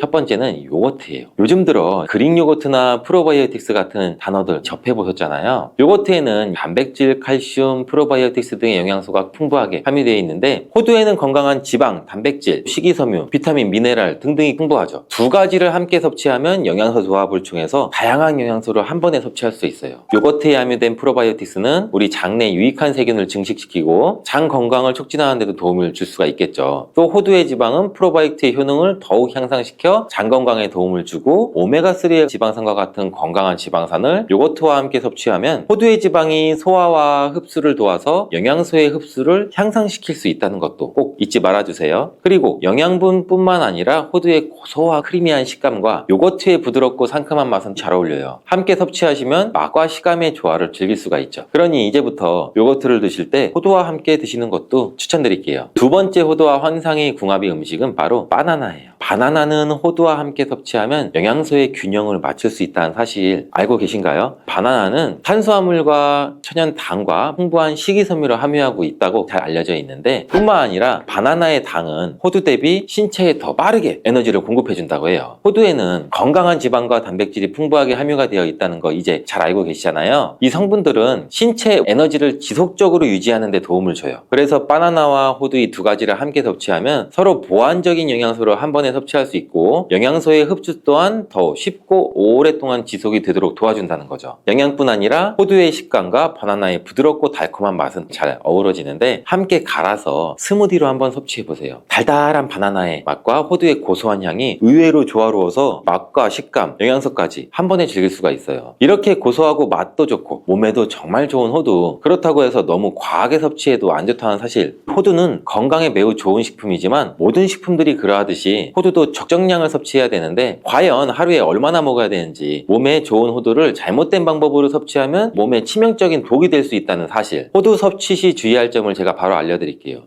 첫 번째는 요거트예요. 요즘 들어 그릭 요거트나 프로바이오틱스 같은 단어들 접해보셨잖아요. 요거트에는 단백질, 칼슘, 프로바이오틱스 등의 영양소가 풍부하게 함유되어 있는데 호두에는 건강한 지방, 단백질, 식이섬유, 비타민, 미네랄 등등이 풍부하죠. 두 가지를 함께 섭취하면 영양소 조합을 통해서 다양한 영양소를 한 번에 섭취할 수 있어요. 요거트에 함유된 프로바이오틱스는 우리 장내 유익한 세균을 증식시키고 장 건강을 촉진하는 데도 도움을 줄 수가 있겠죠. 또 호두의 지방은 프로바이오틱스의 효능을 더욱 향상시켜 장 건강에 도움을 주고 오메가3의 지방산과 같은 건강한 지방산을 요거트와 함께 섭취하면 호두의 지방이 소화와 흡수를 도와서 영양소의 흡수를 향상시킬 수 있다는 것도 꼭 잊지 말아주세요. 그리고 영양분뿐만 아니라 호두의 고소와 크리미한 식감과 요거트의 부드럽고 상큼한 맛은 잘 어울려요. 함께 섭취하시면 맛과 식감의 조화를 즐길 수가 있죠. 그러니 이제부터 요거트를 드실 때 호두와 함께 드시는 것도 추천드릴게요. 두 번째 호두와 환상의 궁합의 음식은 바로 바나나예요. 바나나는 호두와 함께 섭취하면 영양소의 균형을 맞출 수 있다는 사실 알고 계신가요? 바나나는 탄수화물과 천연당과 풍부한 식이섬유를 함유하고 있다고 잘 알려져 있는데 뿐만 아니라 바나나의 당은 호두 대비 신체에 더 빠르게 에너지를 공급해 준다고 해요. 호두에는 건강한 지방과 단백질이 풍부하게 함유가 되어 있다는 거 이제 잘 알고 계시잖아요. 이 성분들은 신체의 에너지를 지속적으로 유지하는 데 도움을 줘요. 그래서 바나나와 호두 이 두 가지를 함께 섭취하면 서로 보완적인 영양소를 한 번에 섭취할 수 있고 영양소의 흡수 또한 더 쉽고 오랫동안 지속이 되도록 도와준다는 거죠. 영양뿐 아니라 호두의 식감과 바나나의 부드럽고 달콤한 맛은 잘 어우러지는데 함께 갈아서 스무디로 한번 섭취해보세요. 달달한 바나나의 맛과 호두의 고소한 향이 의외로 조화로워서 맛과 식감, 영양소까지 한 번에 즐길 수가 있어요. 이렇게 고소하고 맛도 좋고 몸에도 정말 좋은 호두, 그렇다고 해서 너무 과하게 섭취해도 안 좋다는 사실. 호두는 건강에 매우 좋은 식품이지만 모든 식품들이 그러하듯이 호두도 적정량을 섭취해야 되는데 과연 하루에 얼마나 먹어야 되는지, 몸에 좋은 호두를 잘못된 방법으로 섭취하면 몸에 치명적인 독이 될 수 있다는 사실. 호두 섭취 시 주의할 점을 제가 바로 알려드릴게요.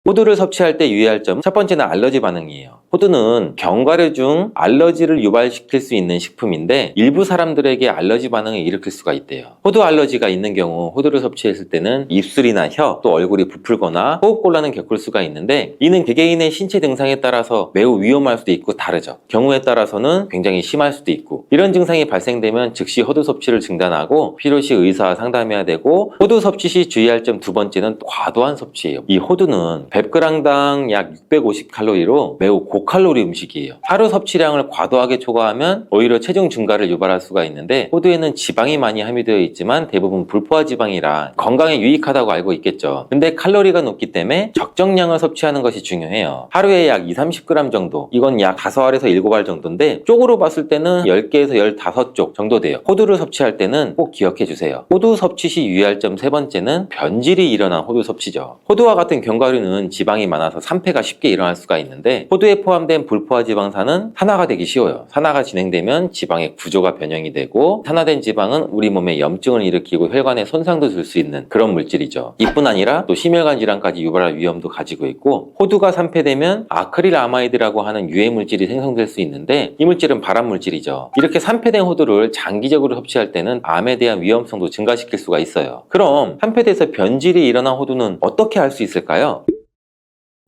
호두를 섭취할 때 유의할 점, 첫 번째는 알러지 반응이에요. 호두는 견과류 중 알러지를 유발시킬 수 있는 식품인데 일부 사람들에게 알러지 반응을 일으킬 수가 있대요. 호두 알러지가 있는 경우 호두를 섭취했을 때는 입술이나 혀, 또 얼굴이 부풀거나 호흡곤란을 겪을 수가 있는데 이는 개개인의 신체 증상에 따라서 매우 위험할 수도 있고 다르죠. 경우에 따라서는 굉장히 심할 수도 있고 이런 증상이 발생되면 즉시 호두 섭취를 중단하고 필요시 의사와 상담해야 되고 호두 섭취 시 주의할 점 두 번째는 과도한 섭취예요. 이 호두는 100g당 약 650칼로리로 매우 고칼로리 음식이에요. 하루 섭취량을 과도하게 초과하면 오히려 체중 증가를 유발할 수가 있는데 호두에는 지방이 많이 함유되어 있지만 대부분 불포화 지방이라 건강에 유익하다고 알고 있겠죠. 근데 칼로리가 높기 때문에 적정량을 섭취하는 것이 중요해요. 하루에 약 20-30g 정도, 이건 약 5알에서 7알 정도인데 쪽으로 봤을 때는 10개에서 15쪽 정도 돼요. 호두를 섭취할 때는 꼭 기억해 주세요. 호두 섭취 시 유의할 점 세 번째는 변질이 일어난 호두 섭취죠. 호두와 같은 견과류는 지방이 많아서 산패가 쉽게 일어날 수가 있는데 호두에 포함된 불포화 지방산은 산화가 되기 쉬워요. 산화가 진행되면 지방의 구조가 변형이 되고, 산화된 지방은 우리 몸에 염증을 일으키고 혈관에 손상도 줄 수 있는 그런 물질이죠. 이뿐 아니라 또 심혈관 질환까지 유발할 위험도 가지고 있고, 호두가 산패되면 아크릴아마이드라고 하는 유해 물질이 생성될 수 있는데, 이 물질은 발암 물질이죠. 이렇게 산패된 호두를 장기적으로 섭취할 때는 암에 대한 위험성도 증가시킬 수가 있어요. 그럼 산패돼서 변질이 일어난 호두는 어떻게 알 수 있을까요?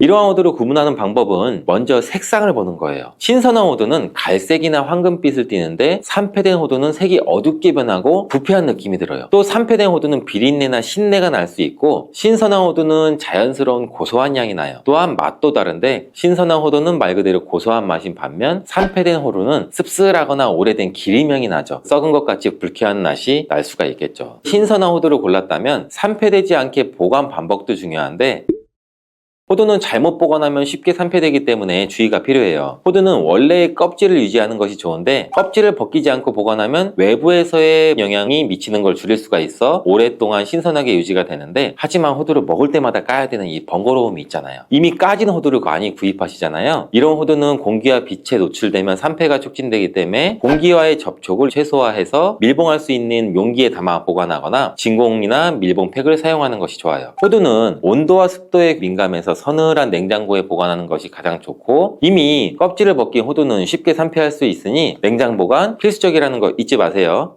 이러한 호두를 구분하는 방법은 먼저 색상을 보는 거예요. 신선한 호두는 갈색이나 황금빛을 띠는데, 산패된 호두는 색이 어둡게 변하고 부패한 느낌이 들어요. 또 산패된 호두는 비린내나 신내가 날 수 있고, 신선한 호두는 자연스러운 고소한 향이 나요. 또한 맛도 다른데, 신선한 호두는 말 그대로 고소한 맛인 반면, 산패된 호두는 씁쓸하거나 오래된 기름향이 나죠. 썩은 것 같이 불쾌한 맛이 날 수가 있겠죠. 신선한 호두를 골랐다면 산패되지 않게 보관 방법도 중요한데, 호두는 잘못 보관하면 쉽게 산패되기 때문에 주의가 필요해요. 호두는 원래의 껍질을 유지하는 것이 좋은데, 껍질을 벗기지 않고 보관하면 외부에서의 영향이 미치는 걸 줄일 수가 있어 오랫동안 신선하게 유지가 되는데, 하지만 호두를 먹을 때마다 까야 되는 이 번거로움이 있잖아요. 이미 까진 호두를 많이 구입하시잖아요. 이런 호두는 공기와 빛에 노출되면 산패가 촉진되기 때문에 공기와의 접촉을 최소화해서 밀봉할 수 있는 용기에 담아 보관하거나 진공이나 밀봉팩을 사용하는 것이 좋아요. 호두는 온도와 습도에 민감해서 서늘한 냉장고에 보관하는 것이 가장 좋고, 이미 껍질을 벗긴 호두는 쉽게 산패할 수 있으니 냉장 보관 필수적이라는 거 잊지 마세요.